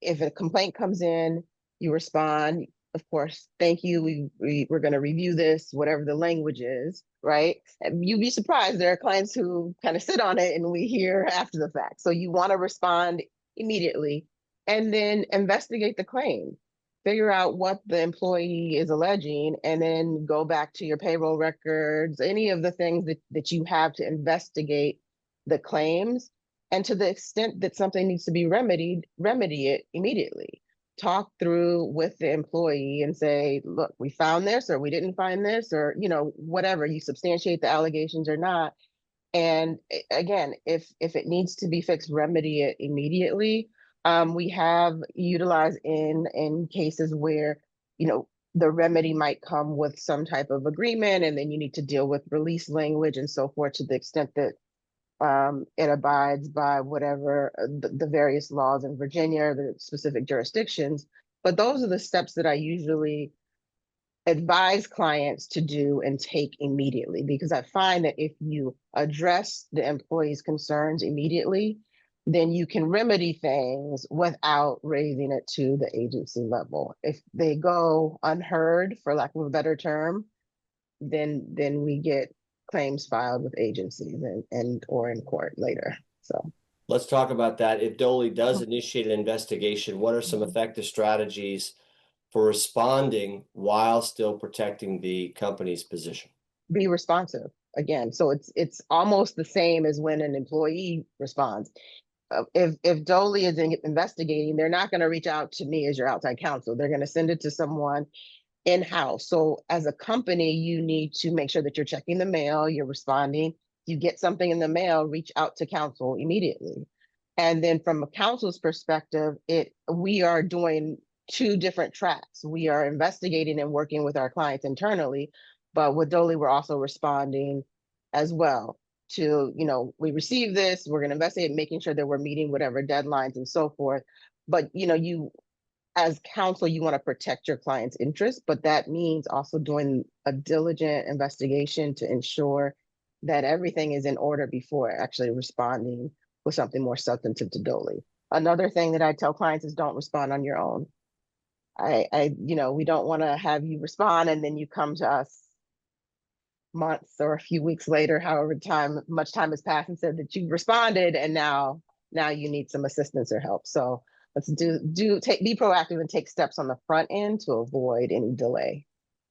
If a complaint comes in, you respond. Of course, thank you. We're going to review this, whatever the language is, right? And you'd be surprised. There are clients who kind of sit on it and we hear after the fact. So you want to respond immediately and then investigate the claim. Figure out what the employee is alleging, and then go back to your payroll records, any of the things that you have to investigate the claims. And to the extent that something needs to be remedied, remedy it immediately. Talk through with the employee and say, look, we found this, or we didn't find this, or, whatever, you substantiate the allegations or not. And again, if it needs to be fixed, remedy it immediately. We have utilized in cases where, the remedy might come with some type of agreement, and then you need to deal with release language and so forth, to the extent that it abides by whatever the various laws in Virginia or the specific jurisdictions. But those are the steps that I usually advise clients to do and take immediately, because I find that if you address the employee's concerns immediately, then you can remedy things without raising it to the agency level. If they go unheard, for lack of a better term, then we get claims filed with agencies and or in court later. So let's talk about that. If DOLE does initiate an investigation, what are some effective strategies for responding while still protecting the company's position? Be responsive again. So it's almost the same as when an employee responds. If DOLE is investigating, they're not going to reach out to me as your outside counsel. They're going to send it to someone in-house. So as a company, you need to make sure that you're checking the mail, you're responding. You get something in the mail, reach out to counsel immediately. And then from a counsel's perspective, we are doing two different tracks. We are investigating and working with our clients internally, but with DOLE, we're also responding as well to, we receive this, we're going to investigate, making sure that we're meeting whatever deadlines and so forth. But, you as counsel, you want to protect your client's interests, but that means also doing a diligent investigation to ensure that everything is in order before actually responding with something more substantive to DOLE. Another thing that I tell clients is don't respond on your own. We don't want to have you respond and then you come to us months or a few weeks later, however much time has passed, and said that you responded and now you need some assistance or help. So let's be proactive and take steps on the front end to avoid any delay.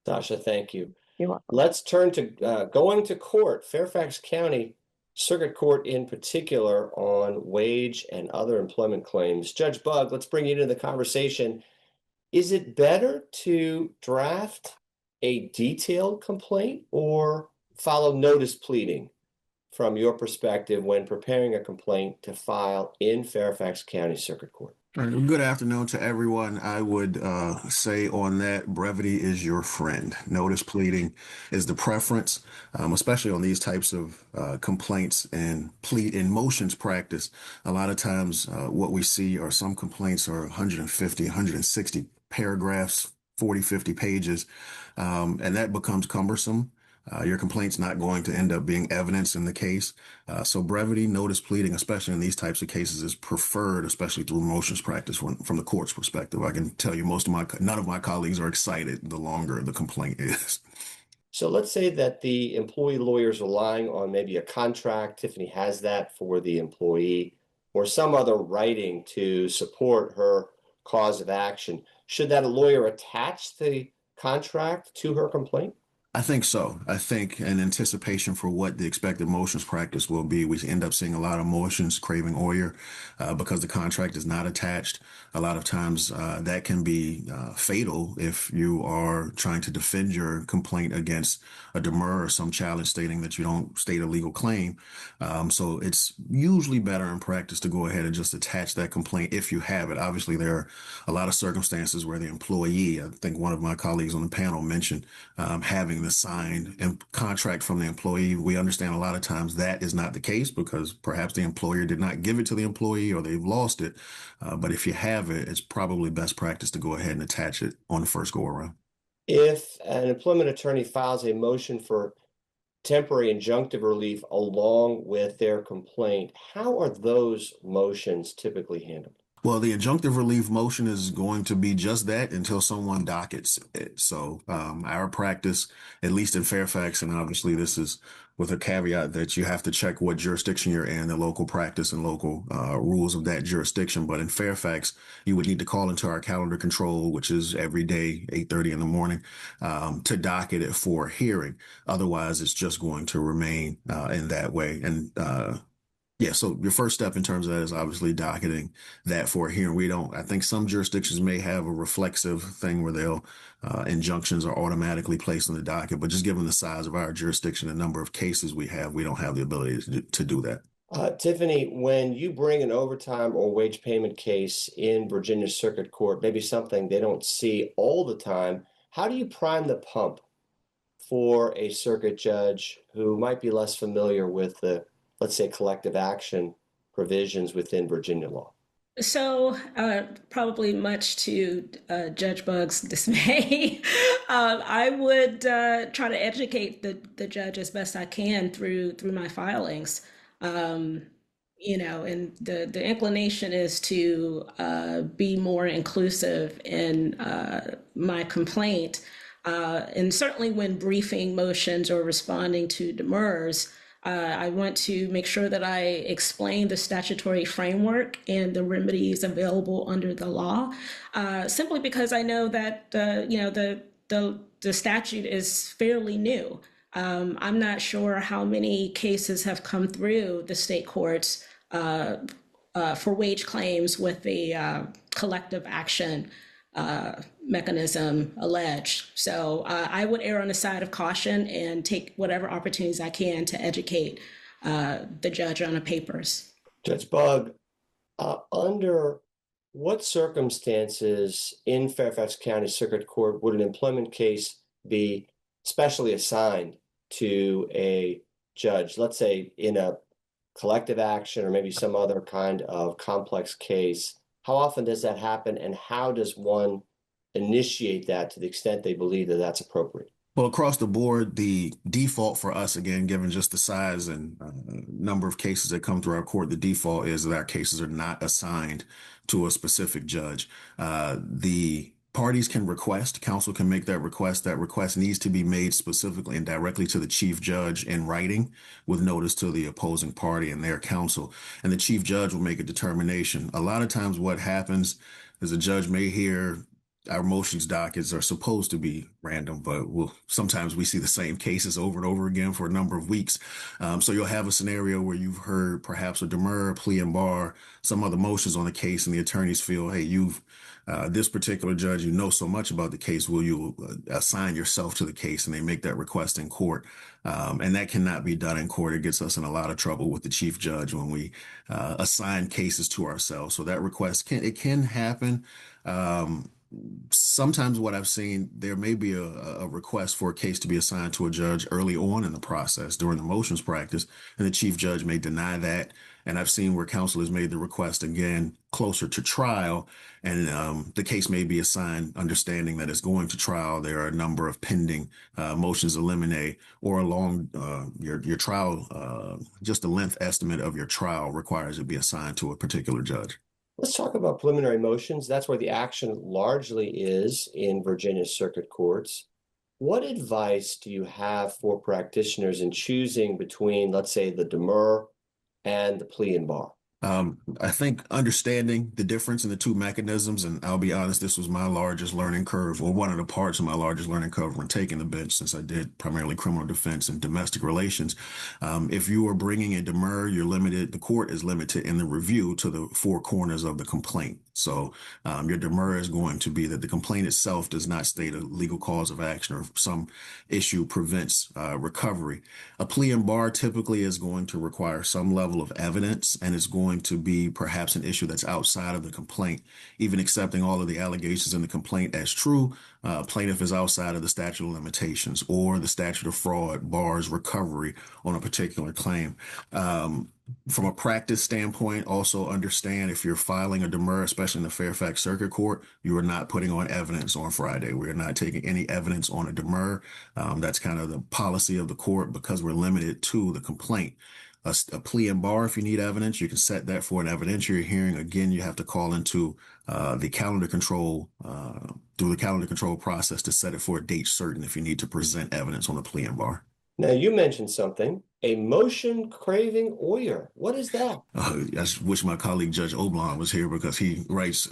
Sasha, thank you. You're welcome. Let's turn to going to court. Fairfax County Circuit Court in particular on wage and other employment claims. Judge Bugg, let's bring you into the conversation. Is it better to draft a detailed complaint or follow notice pleading from your perspective when preparing a complaint to file in Fairfax County Circuit Court? Good afternoon to everyone. I would say on that, brevity is your friend. Notice pleading is the preference, especially on these types of complaints and plead in motions practice. A lot of times what we see are some complaints are 150, 160 paragraphs, 40, 50 pages, and that becomes cumbersome. Your complaint's not going to end up being evidence in the case. So brevity, notice pleading, especially in these types of cases, is preferred, especially through motions practice from the court's perspective. I can tell you none of my colleagues are excited the longer the complaint is. So let's say that the employee lawyer is relying on maybe a contract. Tiffany has that for the employee or some other writing to support her cause of action. Should that lawyer attach the contract to her complaint? I think so. I think in anticipation for what the expected motions practice will be, we end up seeing a lot of motions craving OIR because the contract is not attached. A lot of times that can be fatal if you are trying to defend your complaint against a demur or some challenge stating that you don't state a legal claim. So it's usually better in practice to go ahead and just attach that complaint if you have it. Obviously, there are a lot of circumstances where the employee, I think one of my colleagues on the panel mentioned having the signed contract from the employee. We understand a lot of times that is not the case because perhaps the employer did not give it to the employee or they've lost it. But if you have it, it's probably best practice to go ahead and attach it on the first go around. If an employment attorney files a motion for temporary injunctive relief along with their complaint, how are those motions typically handled? Well, the injunctive relief motion is going to be just that until someone dockets it. So our practice, at least in Fairfax, and obviously this is with a caveat that you have to check what jurisdiction you're in, the local practice and local rules of that jurisdiction. But in Fairfax, you would need to call into our calendar control, which is every day, 8:30 in the morning, to docket it for hearing. Otherwise, it's just going to remain in that way. And yeah, so your first step in terms of that is obviously docketing that for a hearing. I think some jurisdictions may have a reflexive thing where injunctions are automatically placed on the docket, but just given the size of our jurisdiction, the number of cases we don't have the ability to do that. Tiffany, when you bring an overtime or wage payment case in Virginia Circuit Court, maybe something they don't see all the time, how do you prime the pump for a circuit judge who might be less familiar with the, let's say, collective action provisions within Virginia law? So probably much to Judge Bugg's dismay, I would try to educate the judge as best I can through my filings. And the inclination is to be more inclusive in my complaint. And certainly when briefing motions or responding to demurs, I want to make sure that I explain the statutory framework and the remedies available under the law, simply because I know that the statute is fairly new. I'm not sure how many cases have come through the state courts for wage claims with the collective action mechanism alleged. So I would err on the side of caution and take whatever opportunities I can to educate the judge on the papers. Judge Bugg, Under what circumstances in Fairfax County Circuit Court would an employment case be specially assigned to a judge? Let's say in a collective action or maybe some other kind of complex case. How often does that happen, and how does one initiate that to the extent they believe that that's appropriate? Well, across the board, the default for us, again, given just the size and number of cases that come through our court, the default is that our cases are not assigned to a specific judge. The parties can request, counsel can make that request. That request needs to be made specifically and directly to the chief judge in writing with notice to the opposing party and their counsel. And the chief judge will make a determination. A lot of times what happens is a judge may hear our motions dockets are supposed to be random, but sometimes we see the same cases over and over again for a number of weeks. So you'll have a scenario where you've heard perhaps a demur, plea and bar, some other motions on the case, and the attorneys feel, hey, this particular judge, you know so much about the case, will you assign yourself to the case? And they make that request in court. And that cannot be done in court. It gets us in a lot of trouble with the chief judge when we assign cases to ourselves. So that request can happen. Sometimes what I've seen, there may be a request for a case to be assigned to a judge early on in the process during the motions practice, and the chief judge may deny that. And I've seen where counsel has made the request again closer to trial, and the case may be assigned understanding that it's going to trial. There are a number of pending motions eliminate or along your trial, just the length estimate of your trial requires it be assigned to a particular judge. Let's talk about preliminary motions. That's where the action largely is in Virginia circuit courts. What advice do you have for practitioners in choosing between, let's say, the demur and the plea and bar? I think understanding the difference in the two mechanisms, and I'll be honest, this was my largest learning curve, or one of the parts of my largest learning curve when taking the bench, since I did primarily criminal defense and domestic relations. If you are bringing a demur, the court is limited in the review to the four corners of the complaint. So your demur is going to be that the complaint itself does not state a legal cause of action or some issue prevents recovery. A plea and bar typically is going to require some level of evidence, and it's going to be perhaps an issue that's outside of the complaint. Even accepting all of the allegations in the complaint as true, plaintiff is outside of the statute of limitations, or the statute of fraud bars recovery on a particular claim. From a practice standpoint, also understand if you're filing a demur, especially in the Fairfax Circuit Court, you are not putting on evidence on Friday. We are not taking any evidence on a demur. That's kind of the policy of the court because we're limited to the complaint. A plea and bar, if you need evidence, you can set that for an evidentiary hearing. Again, you have to call into the calendar control, through the calendar control process to set it for a date certain if you need to present evidence on a plea and bar. Now, you mentioned something, a motion craving order. What is that? I just wish my colleague Judge Oblong was here because he writes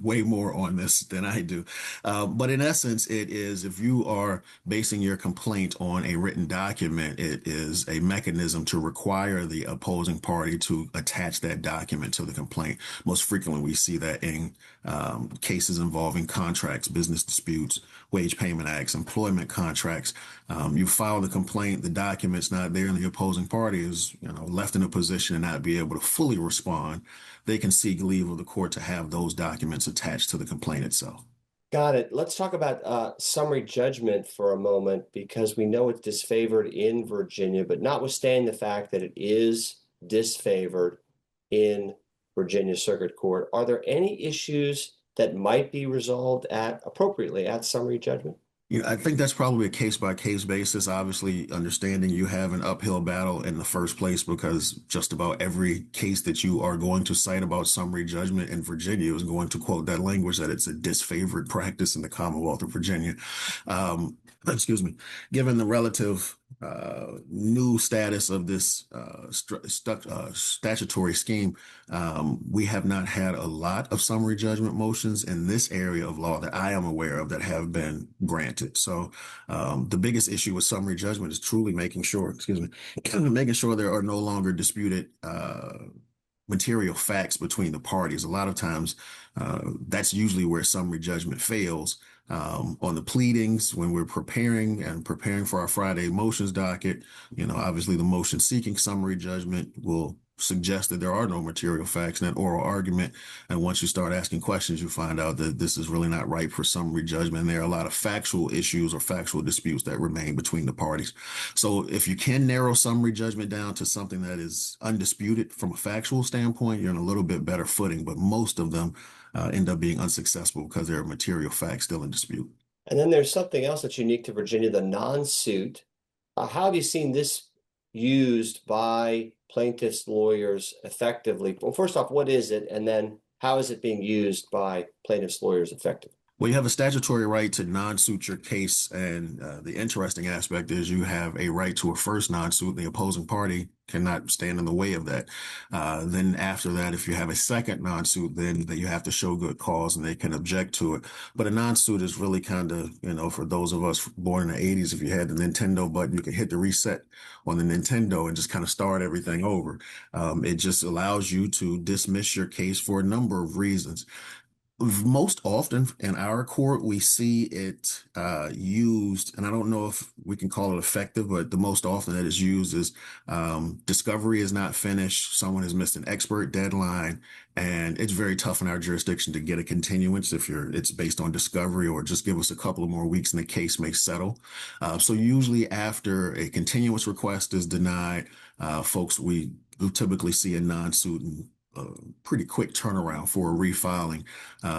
way more on this than I do. But in essence, it is if you are basing your complaint on a written document, it is a mechanism to require the opposing party to attach that document to the complaint. Most frequently, we see that in cases involving contracts, business disputes, wage payment acts, employment contracts. You file the complaint, the document's not there, and the opposing party is, left in a position to not be able to fully respond. They can seek leave of the court to have those documents attached to the complaint itself. Got it. Let's talk about summary judgment for a moment, because we know it's disfavored in Virginia, but notwithstanding the fact that it is disfavored in Virginia Circuit Court, are there any issues that might be resolved appropriately at summary judgment? I think that's probably a case-by-case basis. Obviously, understanding you have an uphill battle in the first place because just about every case that you are going to cite about summary judgment in Virginia is going to quote that language that it's a disfavored practice in the Commonwealth of Virginia. Excuse me. Given the relative new status of this statutory scheme, we have not had a lot of summary judgment motions in this area of law that I am aware of that have been granted. So the biggest issue with summary judgment is truly making sure there are no longer disputed material facts between the parties. A lot of times that's usually where summary judgment fails. On the pleadings, when we're preparing for our Friday motions docket, obviously the motion seeking summary judgment will suggest that there are no material facts in that oral argument. And once you start asking questions, you find out that this is really not ripe for summary judgment. And there are a lot of factual issues or factual disputes that remain between the parties. So if you can narrow summary judgment down to something that is undisputed from a factual standpoint, you're in a little bit better footing. But most of them end up being unsuccessful because there are material facts still in dispute. And then there's something else that's unique to Virginia, the non-suit. How have you seen this used by plaintiffs' lawyers effectively? Well, first off, what is it? And then how is it being used by plaintiffs' lawyers effectively? Well, you have a statutory right to non-suit your case, and the interesting aspect is you have a right to a first non-suit, and the opposing party cannot stand in the way of that. Then after that, if you have a second non-suit, then you have to show good cause and they can object to it. But a non-suit is really kind of, for those of us born in the 80s, if you had the Nintendo button, you could hit the reset on the Nintendo and just kind of start everything over. It just allows you to dismiss your case for a number of reasons. Most often in our court, we see it used, and I don't know if we can call it effective, but the most often that is used is discovery is not finished, someone has missed an expert deadline, and it's very tough in our jurisdiction to get a continuance if it's based on discovery, or just give us a couple of more weeks and the case may settle. So usually after a continuance request is denied, folks, we typically see a non-suit and pretty quick turnaround for a refiling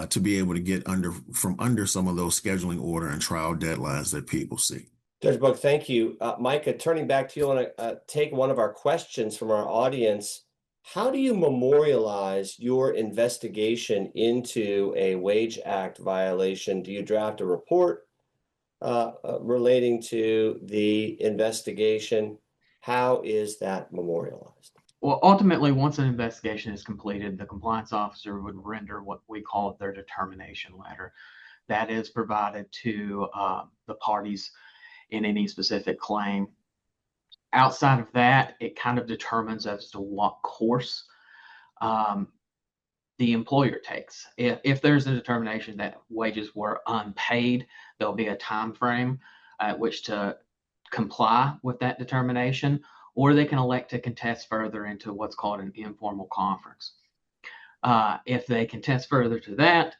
to be able to get from under some of those scheduling order and trial deadlines that people see. Judge Bugg, thank you. Micah, turning back to you, I want to take one of our questions from our audience. How do you memorialize your investigation into a Wage Act violation? Do you draft a report relating to the investigation? How is that memorialized? Well, ultimately, once an investigation is completed, the compliance officer would render what we call their determination letter. That is provided to the parties in any specific claim. Outside of that, it kind of determines as to what course the employer takes. If there's a determination that wages were unpaid, there'll be a time frame at which to comply with that determination, or they can elect to contest further into what's called an informal conference. If they contest further to that,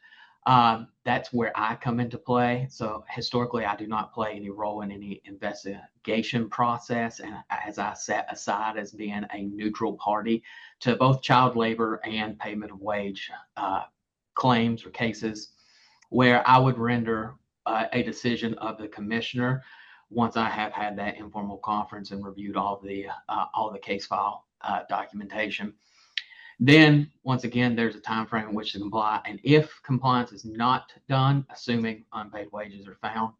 that's where I come into play. So historically, I do not play any role in any investigation process, and as I set aside as being a neutral party to both child labor and payment of wage claims or cases, where I would render a decision of the commissioner once I have had that informal conference and reviewed all the case file documentation. Then, once again, there's a time frame in which to comply. And if compliance is not done, assuming unpaid wages are found,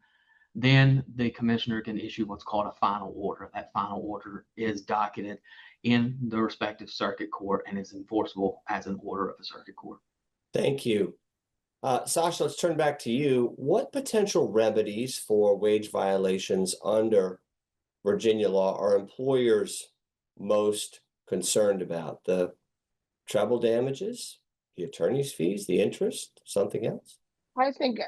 then the commissioner can issue what's called a final order. That final order is docketed in the respective circuit court and is enforceable as an order of the circuit court. Thank you. Sasha, let's turn back to you. What potential remedies for wage violations under Virginia law are employers most concerned about? The treble damages, the attorney's fees, the interest, something else? I think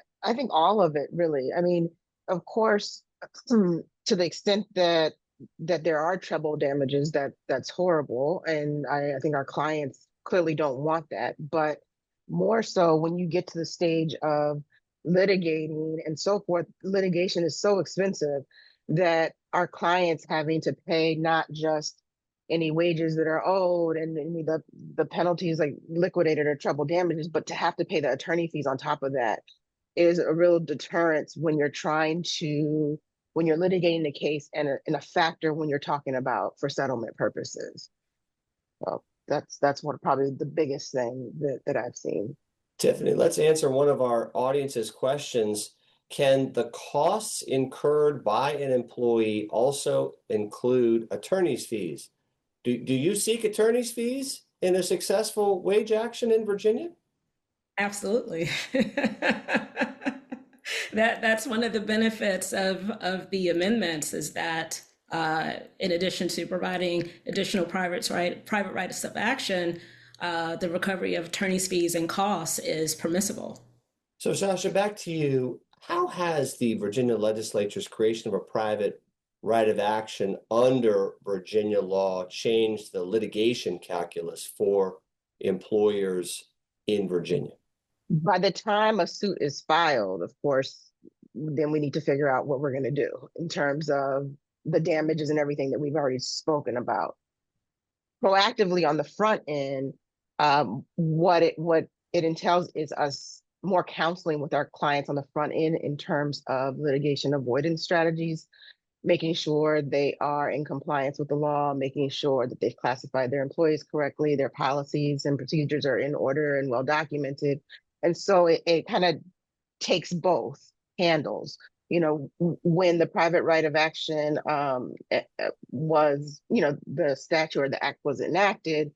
all of it, really. I mean, of course, to the extent that there are treble damages, that's horrible, and I think our clients clearly don't want that. But more so when you get to the stage of litigating and so forth, litigation is so expensive that our clients having to pay not just any wages that are owed and the penalties like liquidated or treble damages, but to have to pay the attorney fees on top of that is a real deterrence when you're litigating the case and a factor when you're talking about for settlement purposes. So that's one probably the biggest thing that I've seen. Tiffany, let's answer one of our audience's questions. Can the costs incurred by an employee also include attorney's fees? Do you seek attorney's fees in a successful wage action in Virginia? Absolutely. That's one of the benefits of the amendments is that in addition to providing additional private rights of action, the recovery of attorney's fees and costs is permissible. So Sasha, back to you. How has the Virginia legislature's creation of a private right of action under Virginia law change the litigation calculus for employers in Virginia? By the time a suit is filed, of course, then we need to figure out what we're going to do in terms of the damages and everything that we've already spoken about. Proactively on the front end, what it entails is us more counseling with our clients on the front end in terms of litigation avoidance strategies, making sure they are in compliance with the law, making sure that they've classified their employees correctly, their policies and procedures are in order and well documented. And so it kind of takes both handles. You know, when the private right of action was, you know, the statute or the act was enacted,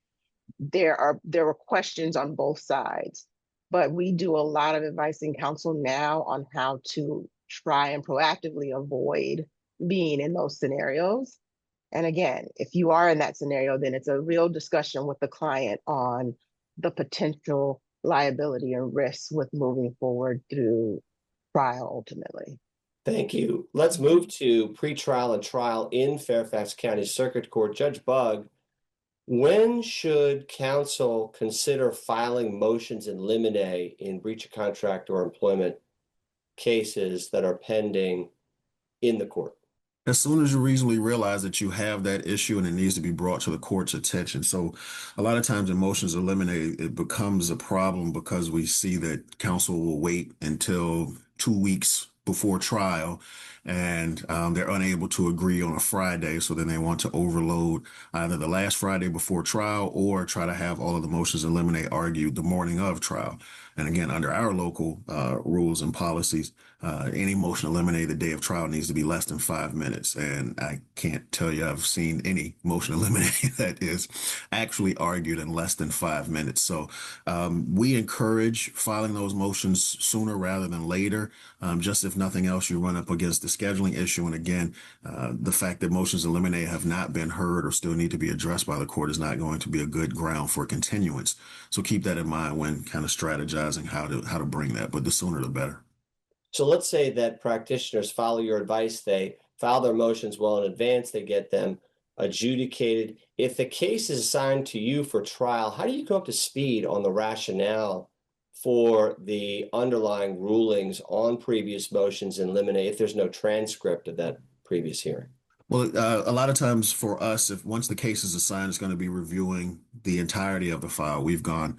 there were questions on both sides. But we do a lot of advice and counsel now on how to try and proactively avoid being in those scenarios. And again, if you are in that scenario, then it's a real discussion with the client on the potential liability and risks with moving forward through trial ultimately. Thank you. Let's move to pretrial and trial in Fairfax County Circuit Court. Judge Bugg, when should counsel consider filing motions in limine in breach of contract or employment cases that are pending in the court? As soon as you reasonably realize that you have that issue and it needs to be brought to the court's attention. So a lot of times in motions eliminate, it becomes a problem because we see that counsel will wait until 2 weeks before trial and they're unable to agree on a Friday. So then they want to overload either the last Friday before trial or try to have all of the motions eliminate argued the morning of trial. And again, under our local rules and policies, any motion eliminate the day of trial needs to be less than 5 minutes. And I can't tell you I've seen any motion eliminate that is actually argued in less than 5 minutes. So we encourage filing those motions sooner rather than later. Just if nothing else, you run up against the scheduling issue. And again, the fact that motions eliminate have not been heard or still need to be addressed by the court is not going to be a good ground for continuance. So keep that in mind when kind of strategizing how to bring that, but the sooner the better. So let's say that practitioners follow your advice, they file their motions well in advance, they get them adjudicated. If the case is assigned to you for trial, how do you come up to speed on the rationale for the underlying rulings on previous motions in limine if there's no transcript of that previous hearing? Well, a lot of times for us, if once the case is assigned, it's going to be reviewing the entirety of the file. We've gone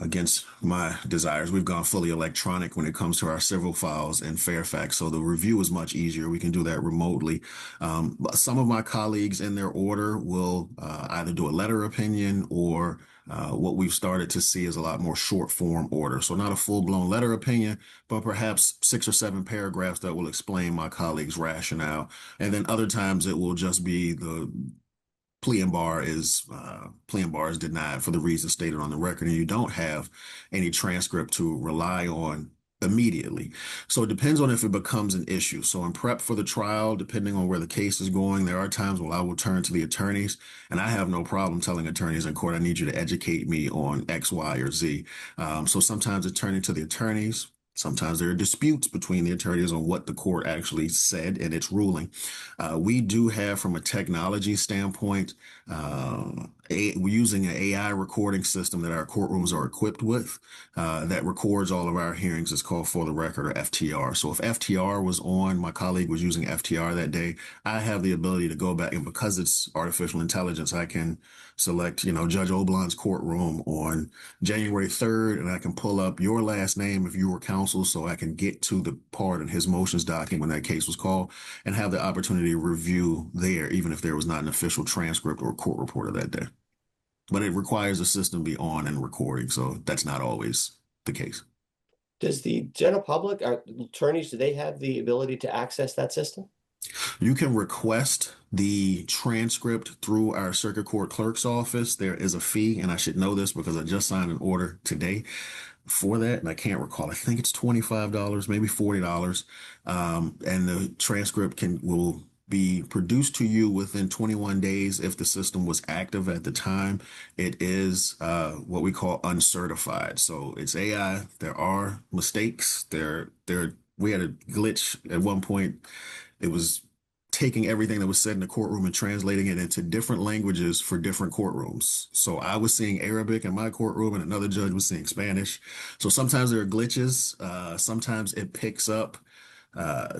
against my desires. We've gone fully electronic when it comes to our civil files in Fairfax. So the review is much easier. We can do that remotely. Some of my colleagues in their order will either do a letter opinion or what we've started to see is a lot more short form order. So not a full blown letter opinion, but perhaps 6 or 7 paragraphs that will explain my colleague's rationale. And then other times it will just be the plea and bar is denied for the reasons stated on the record, and you don't have any transcript to rely on immediately. So it depends on if it becomes an issue. So in prep for the trial, depending on where the case is going, there are times when I will turn to the attorneys, and I have no problem telling attorneys in court, I need you to educate me on X, Y, or Z. So sometimes it's turning to the attorneys. Sometimes there are disputes between the attorneys on what the court actually said in its ruling. We do have, from a technology standpoint, we're using an AI recording system that our courtrooms are equipped with that records all of our hearings. It's called For the Record, or FTR. So if FTR was on, my colleague was using FTR that day, I have the ability to go back, and because it's artificial intelligence, I can select, Judge Oblon's courtroom on January 3rd, and I can pull up your last name if you were counsel, so I can get to the part in his motions document when that case was called and have the opportunity to review there, even if there was not an official transcript or court reporter that day. But it requires the system be on and recording, so that's not always the case. Does the general public, our attorneys, do they have the ability to access that system? You can request the transcript through our circuit court clerk's office. There is a fee, and I should know this because I just signed an order today for that, and I can't recall. I think it's $25, maybe $40. And the transcript will be produced to you within 21 days if the system was active at the time. It is what we call uncertified. So it's AI. There are mistakes. We had a glitch at one point. It was taking everything that was said in the courtroom and translating it into different languages for different courtrooms. So I was seeing Arabic in my courtroom and another judge was seeing Spanish. So sometimes there are glitches. Sometimes it picks up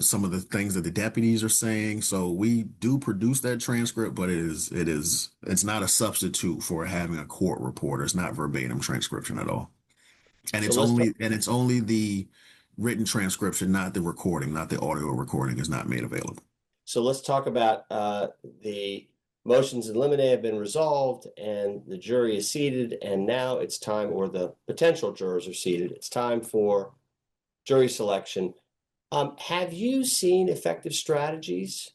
some of the things that the deputies are saying. So we do produce that transcript, but it's not a substitute for having a court reporter. It's not verbatim transcription at all. And So it's only the written transcription, not the recording, not the audio recording is not made available. So let's talk about the motions in limine have been resolved and the jury is seated, and now it's time, or the potential jurors are seated. It's time for jury selection. Have you seen effective strategies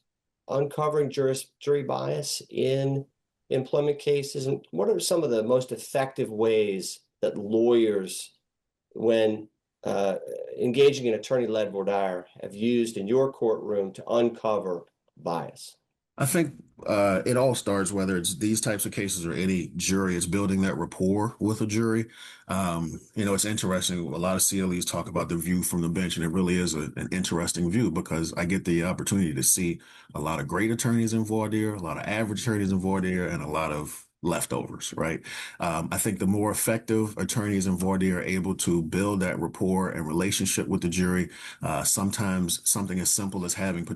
uncovering jury bias in employment cases? And what are some of the most effective ways that lawyers, when engaging in attorney-led voir dire, have used in your courtroom to uncover bias? I think it all starts, whether it's these types of cases or any jury, it's building that rapport with a jury. It's interesting. A lot of CLEs talk about the view from the bench, and it really is an interesting view because I get the opportunity to see a lot of great attorneys in voir dire, a lot of average attorneys in voir dire, and a lot of leftovers, right? I think the more effective attorneys in voir dire are able to build that rapport and relationship with the jury, sometimes something as simple as having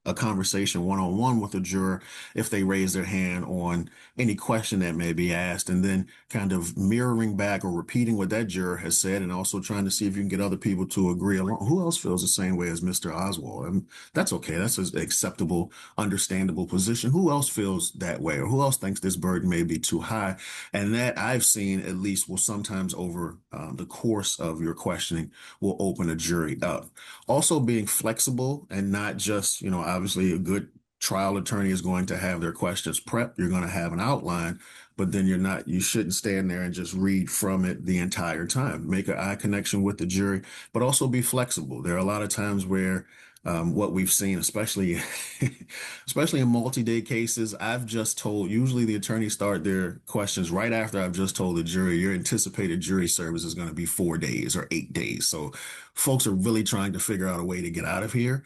a conversation one-on-one with a juror if they raise their hand on any question that may be asked, and then kind of mirroring back or repeating what that juror has said, and also trying to see if you can get other people to agree along. Who else feels the same way as Mr. Oswald? And that's okay. That's an acceptable, understandable position. Who else feels that way? Or who else thinks this burden may be too high? And that I've seen at least will sometimes over the course of your questioning will open a jury up. Also being flexible and not just, obviously a good trial attorney is going to have their questions prepped. You're going to have an outline, but then you shouldn't stand there and just read from it the entire time. Make an eye connection with the jury, but also be flexible. There are a lot of times where what we've seen, especially in multi-day cases, usually the attorneys start their questions right after I've just told the jury, your anticipated jury service is going to be 4 days or 8 days. So folks are really trying to figure out a way to get out of here.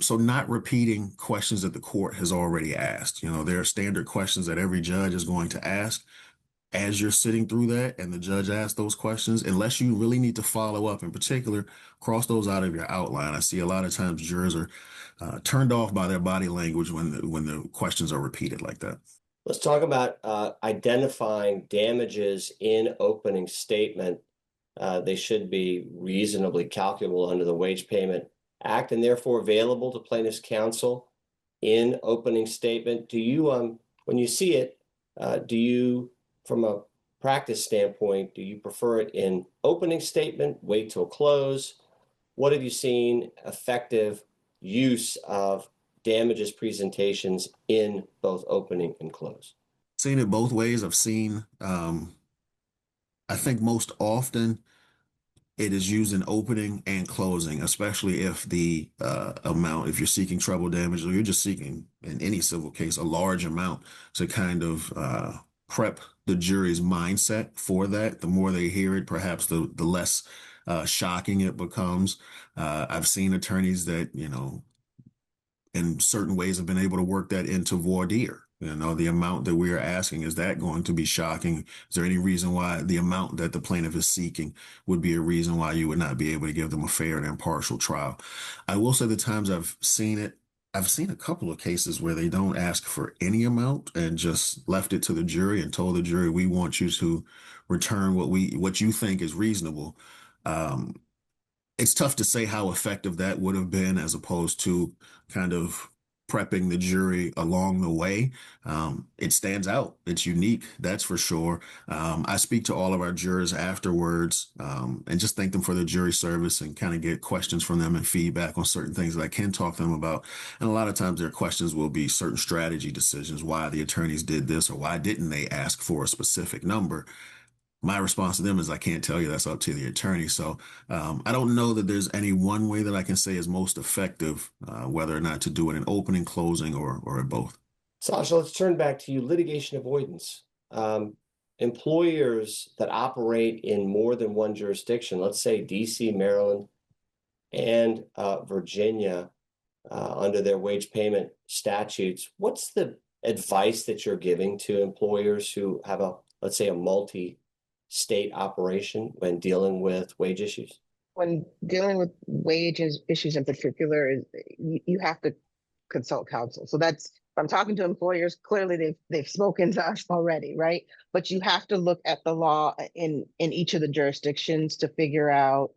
So not repeating questions that the court has already asked. There are standard questions that every judge is going to ask. As you're sitting through that and the judge asks those questions, unless you really need to follow up in particular, cross those out of your outline. I see a lot of times jurors are turned off by their body language when the questions are repeated like that. Let's talk about identifying damages in opening statement. They should be reasonably calculable under the Wage Payment Act and therefore available to plaintiff's counsel in opening statement. Do you, when you see it, from a practice standpoint, do you prefer it in opening statement, wait till close? What have you seen effective use of damages presentations in both opening and close? Seen it both ways. I've seen, I think most often it is used in opening and closing, especially if the if you're seeking treble damage or you're just seeking, in any civil case, a large amount to kind of prep the jury's mindset for that. The more they hear it, perhaps the less shocking it becomes. I've seen attorneys that, in certain ways have been able to work that into voir dire. The amount that we are asking, is that going to be shocking? Is there any reason why the amount that the plaintiff is seeking would be a reason why you would not be able to give them a fair and impartial trial? I will say the times I've seen it, I've seen a couple of cases where they don't ask for any amount and just left it to the jury and told the jury, we want you to return what you think is reasonable. It's tough to say how effective that would have been as opposed to kind of prepping the jury along the way. It stands out. It's unique, that's for sure. I speak to all of our jurors afterwards and just thank them for their jury service and kind of get questions from them and feedback on certain things that I can talk to them about. And a lot of times their questions will be certain strategy decisions, why the attorneys did this or why didn't they ask for a specific number. My response to them is I can't tell you, that's up to the attorney. So I don't know that there's any one way that I can say is most effective, whether or not to do it in opening, closing, or both. Sasha, let's turn back to you. Litigation avoidance. Employers that operate in more than one jurisdiction, let's say DC, Maryland, and Virginia, under their wage payment statutes. What's the advice that you're giving to employers who have let's say, a multi-state operation when dealing with wage issues? When dealing with wages issues in particular, you have to consult counsel. So that's, if I'm talking to employers, clearly they've spoken to us already, right? But you have to look at the law in each of the jurisdictions to figure out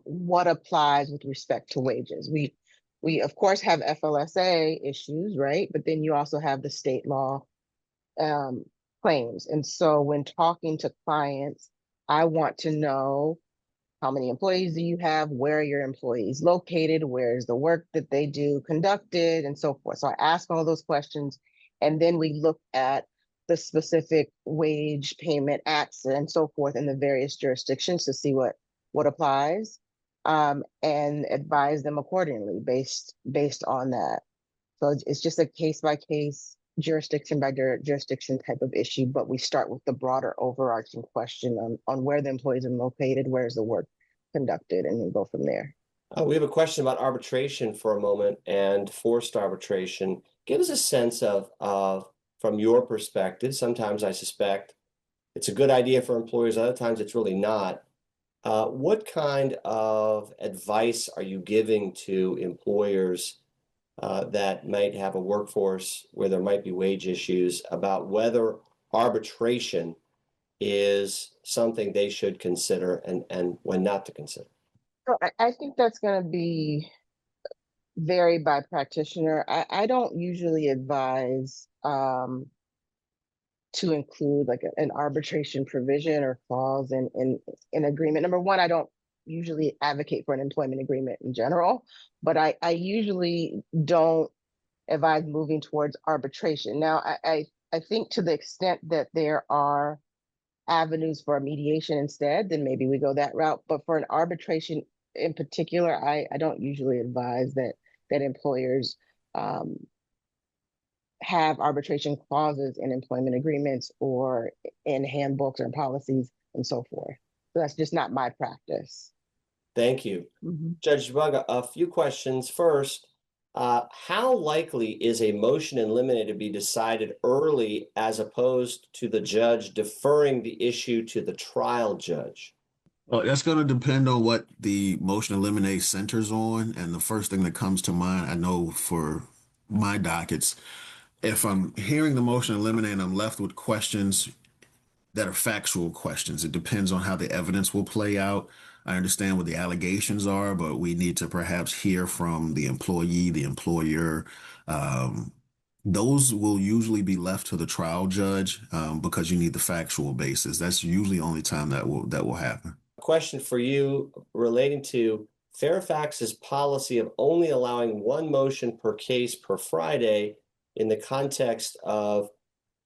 what applies with respect to wages. We of course have FLSA issues, right? But then you also have the state law claims. And so when talking to clients, I want to know, how many employees do you have? Where are your employees located? Where is the work that they do conducted, and so forth? So I ask all those questions, and then we look at the specific wage payment acts and so forth in the various jurisdictions to see what applies, and advise them accordingly based on that. So it's just a case by case, jurisdiction by jurisdiction type of issue, but we start with the broader overarching question on where the employees are located, where's the work conducted, and then go from there. We have a question about arbitration for a moment and forced arbitration. Give us a sense of from your perspective. Sometimes I suspect it's a good idea for employers, other times it's really not. What kind of advice are you giving to employers that might have a workforce where there might be wage issues about whether arbitration is something they should consider and when not to consider? So I think that's going to be vary by practitioner. I don't usually advise to include like an arbitration provision or clause in agreement. Number one, I don't usually advocate for an employment agreement in general, but I usually don't advise moving towards arbitration. Now, I think to the extent that there are avenues for a mediation instead, then maybe we go that route. But for an arbitration in particular, I don't usually advise that employers have arbitration clauses in employment agreements or in handbooks or policies and so forth. So that's just not my practice. Thank you. Judge Bugg, a few questions. First, how likely is a motion in limine to be decided early as opposed to the judge deferring the issue to the trial judge? Well, that's going to depend on what the motion in limine centers on. And the first thing that comes to mind, I know for my dockets, if I'm hearing the motion in limine and I'm left with questions that are factual questions, it depends on how the evidence will play out. I understand what the allegations are, but we need to perhaps hear from the employee, the employer. Those will usually be left to the trial judge because you need the factual basis. That's usually the only time that will happen. A question for you relating to Fairfax's policy of only allowing one motion per case per Friday in the context of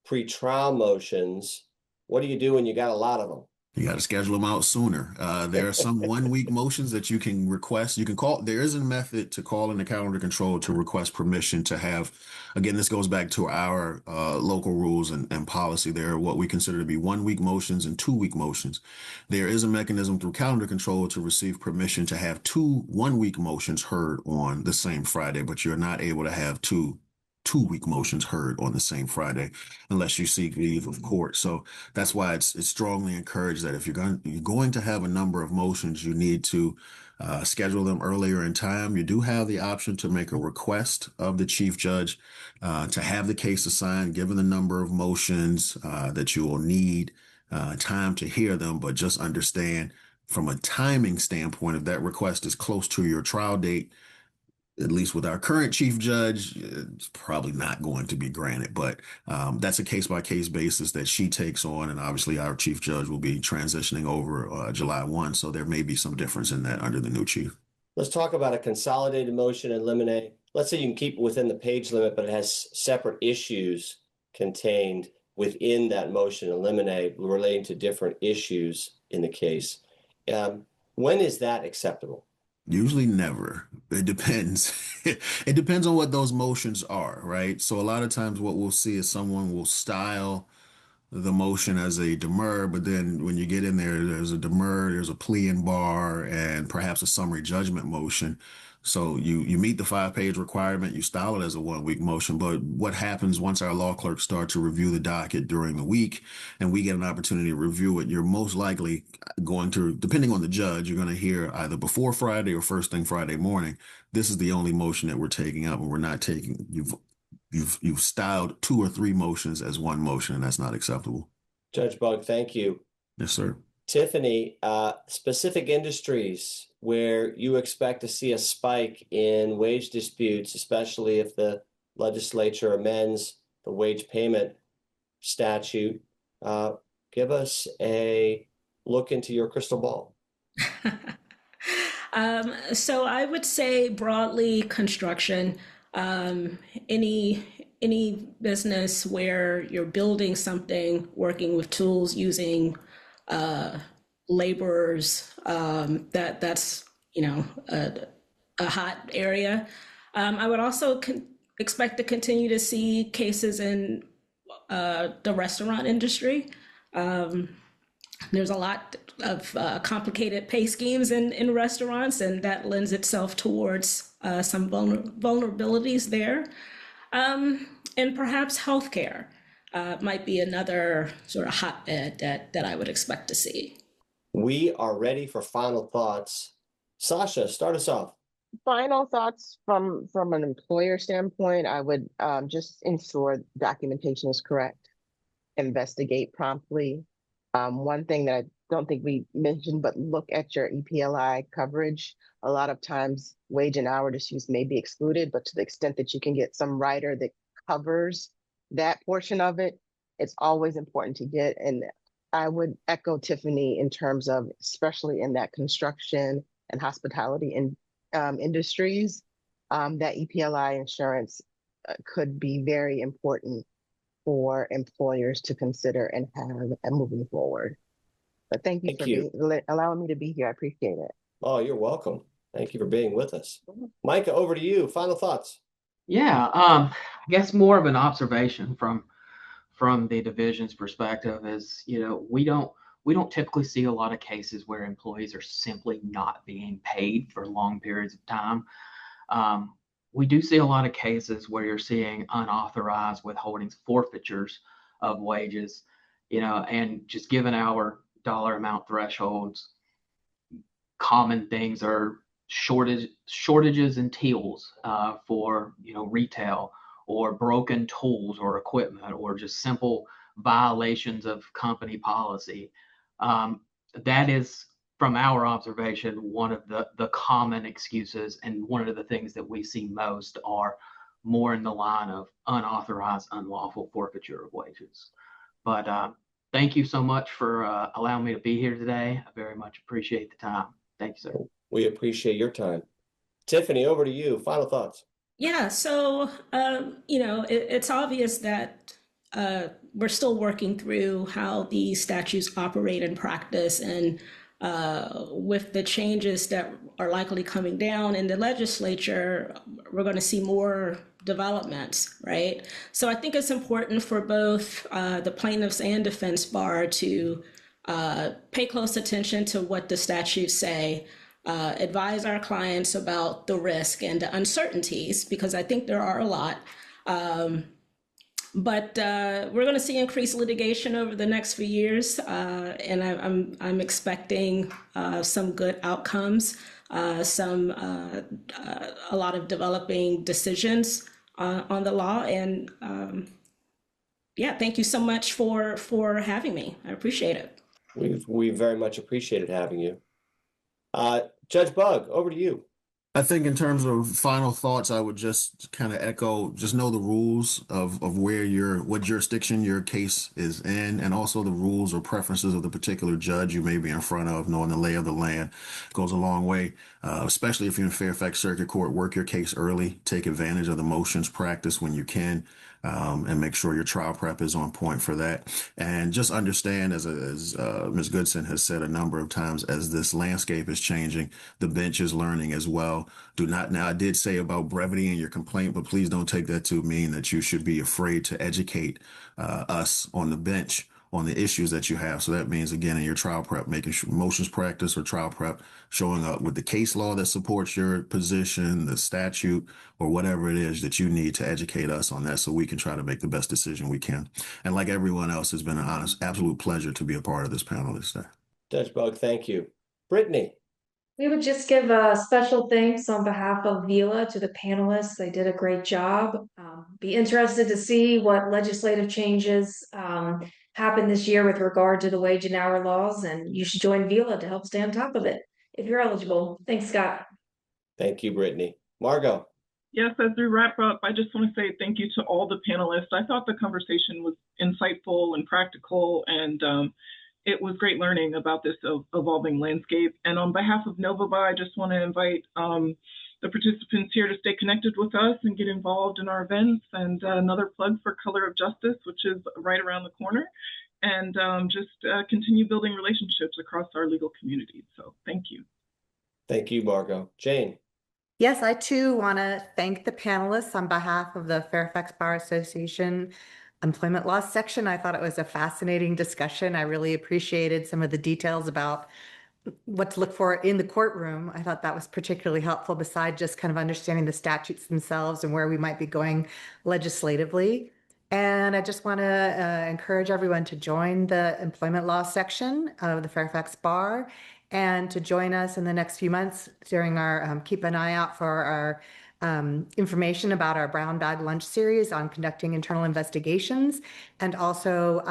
pretrial motions. What do you do when you got a lot of them? You got to schedule them out sooner. There are some 1 week motions that you can request. You can call. There is a method to call in the calendar control to request permission to have. Again, this goes back to our local rules and policy. There are what we consider to be 1 week motions and 2 week motions. There is a mechanism through calendar control to receive permission to have 2 1 week motions heard on the same Friday, but you're not able to have 2 2 week motions heard on the same Friday unless you seek leave of court. So that's why it's strongly encouraged that if you're going to have a number of motions, you need to schedule them earlier in time. You do have the option to make a request of the chief judge to have the case assigned, given the number of motions that you will need time to hear them. But just understand from a timing standpoint, if that request is close to your trial date, at least with our current chief judge, it's probably not going to be granted, but that's a case-by-case basis that she takes on. And obviously our chief judge will be transitioning over July 1. So there may be some difference in that under the new chief. Let's talk about a consolidated motion in limine. Let's say you can keep it within the page limit, but it has separate issues contained within that motion in limine relating to different issues in the case. When is that acceptable? Usually never. It depends. It depends on what those motions are, right? So a lot of times what we'll see is someone will style the motion as a demur, but then when you get in there, there's a demur, there's a plea in bar, and perhaps a summary judgment motion. So you meet the 5-page requirement, you style it as a 1-week motion, but what happens once our law clerks start to review the docket during the week and we get an opportunity to review it, you're most likely going to, depending on the judge, you're going to hear either before Friday or first thing Friday morning, this is the only motion that we're taking up, and we're not taking, you've styled 2 or 3 motions as one motion, and that's not acceptable. Judge Bugg, thank you. Yes, sir. Tiffany, specific industries where you expect to see a spike in wage disputes, especially if the legislature amends the wage payment statute. Give us a look into your crystal ball. So I would say broadly construction, any business where you're building something, working with tools, using laborers, that's a hot area. I would also expect to continue to see cases in the restaurant industry. There's a lot of complicated pay schemes in restaurants, and that lends itself towards some vulnerabilities there. And perhaps healthcare might be another sort of hotbed that I would expect to see. We are ready for final thoughts. Sasha, start us off. Final thoughts from an employer standpoint, I would just ensure documentation is correct, investigate promptly. One thing that I don't think we mentioned, but look at your EPLI coverage. A lot of times wage and hour disputes may be excluded, but to the extent that you can get some rider that covers that portion of it, it's always important to get. And I would echo Tiffany in terms of, especially in that construction and hospitality industries, that EPLI insurance could be very important for employers to consider and have moving forward. But thank you for allowing me to be here. I appreciate it. Oh, you're welcome. Thank you for being with us. Micah, over to you. Final thoughts. Yeah, I guess more of an observation from the division's perspective is, we don't typically see a lot of cases where employees are simply not being paid for long periods of time. We do see a lot of cases where you're seeing unauthorized withholdings, forfeitures of wages, and just given our dollar amount thresholds, common things are shortages in tools for retail, or broken tools or equipment, or just simple violations of company policy. That is, from our observation, one of the common excuses, and one of the things that we see most are more in the line of unauthorized, unlawful forfeiture of wages. But thank you so much for allowing me to be here today. I very much appreciate the time. Thank you, sir. We appreciate your time. Tiffany, over to you. Final thoughts. Yeah, so, it's obvious that we're still working through how these statutes operate in practice, and with the changes that are likely coming down in the legislature, we're going to see more developments, right? So I think it's important for both the plaintiffs and defense bar to pay close attention to what the statutes say, advise our clients about the risk and the uncertainties, because I think there are a lot. But we're going to see increased litigation over the next few years, and I'm expecting some good outcomes, a lot of developing decisions on the law. And thank you so much for having me. I appreciate it. We very much appreciated having you. Judge Bugg, over to you. I think in terms of final thoughts, I would just kind of echo, just know the rules of what jurisdiction your case is in, and also the rules or preferences of the particular judge you may be in front of. Knowing the lay of the land goes a long way, especially if you're in Fairfax Circuit Court. Work your case early, take advantage of the motions practice when you can, and make sure your trial prep is on point for that. And just understand, as Ms. Goodson has said a number of times, as this landscape is changing, the bench is learning as well. Now, I did say about brevity in your complaint, but please don't take that to mean that you should be afraid to educate us on the bench on the issues that you have. So that means, again, in your trial prep, making sure motions practice or trial prep, showing up with the case law that supports your position, the statute, or whatever it is that you need to educate us on that so we can try to make the best decision we can. And like everyone else, it's been an honest, absolute pleasure to be a part of this panel this day. Judge Bugg, thank you. Brittany. We would just give a special thanks on behalf of MWELA to the panelists. They did a great job. Be interested to see what legislative changes happen this year with regard to the wage and hour laws, and you should join MWELA to help stay on top of it if you're eligible. Thanks, Scott. Thank you, Brittany. Margeaux. Yes, as we wrap up, I just want to say thank you to all the panelists. I thought the conversation was insightful and practical, and it was great learning about this evolving landscape. And on behalf of NovaBuy, I just want to invite the participants here to stay connected with us and get involved in our events. And another plug for Color of Justice, which is right around the corner. And just continue building relationships across our legal community. So thank you. Thank you, Margeaux. Jane. Yes, I too want to thank the panelists on behalf of the Fairfax Bar Association Employment Law section. I thought it was a fascinating discussion. I really appreciated some of the details about what to look for in the courtroom. I thought that was particularly helpful, besides just kind of understanding the statutes themselves and where we might be going legislatively. And I just want to encourage everyone to join the employment law section of the Fairfax Bar and to join us in the next few months during our, keep an eye out for our information about our Brown Bag Lunch series on conducting internal investigations, and also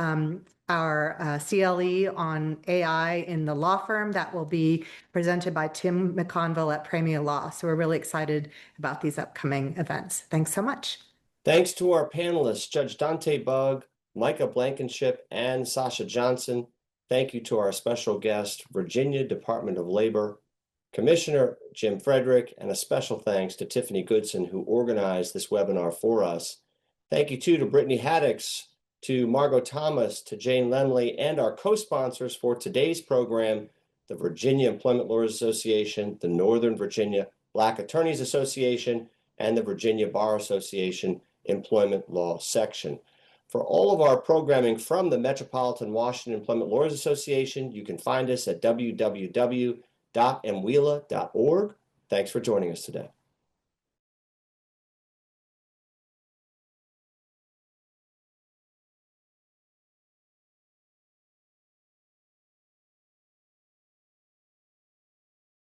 our CLE on AI in the law firm that will be presented by Tim McConville at Premia Law. So we're really excited about these upcoming events. Thanks so much. Thanks to our panelists, Judge Dontaé Bugg, Micah Blankenship, and Sasha Johnson. Thank you to our special guest, Virginia Department of Labor Commissioner Jim Frederick, and a special thanks to Tiffany Goodson, who organized this webinar for us. Thank you too to Brittany Haddox, to Margeaux Thomas, to Jane Lemley, and our co-sponsors for today's program, the Virginia Employment Lawyers Association, the Northern Virginia Black Attorneys Association, and the Virginia Bar Association Employment Law Section. For all of our programming from the Metropolitan Washington Employment Lawyers Association, you can find us at www.mwela.org. Thanks for joining us today.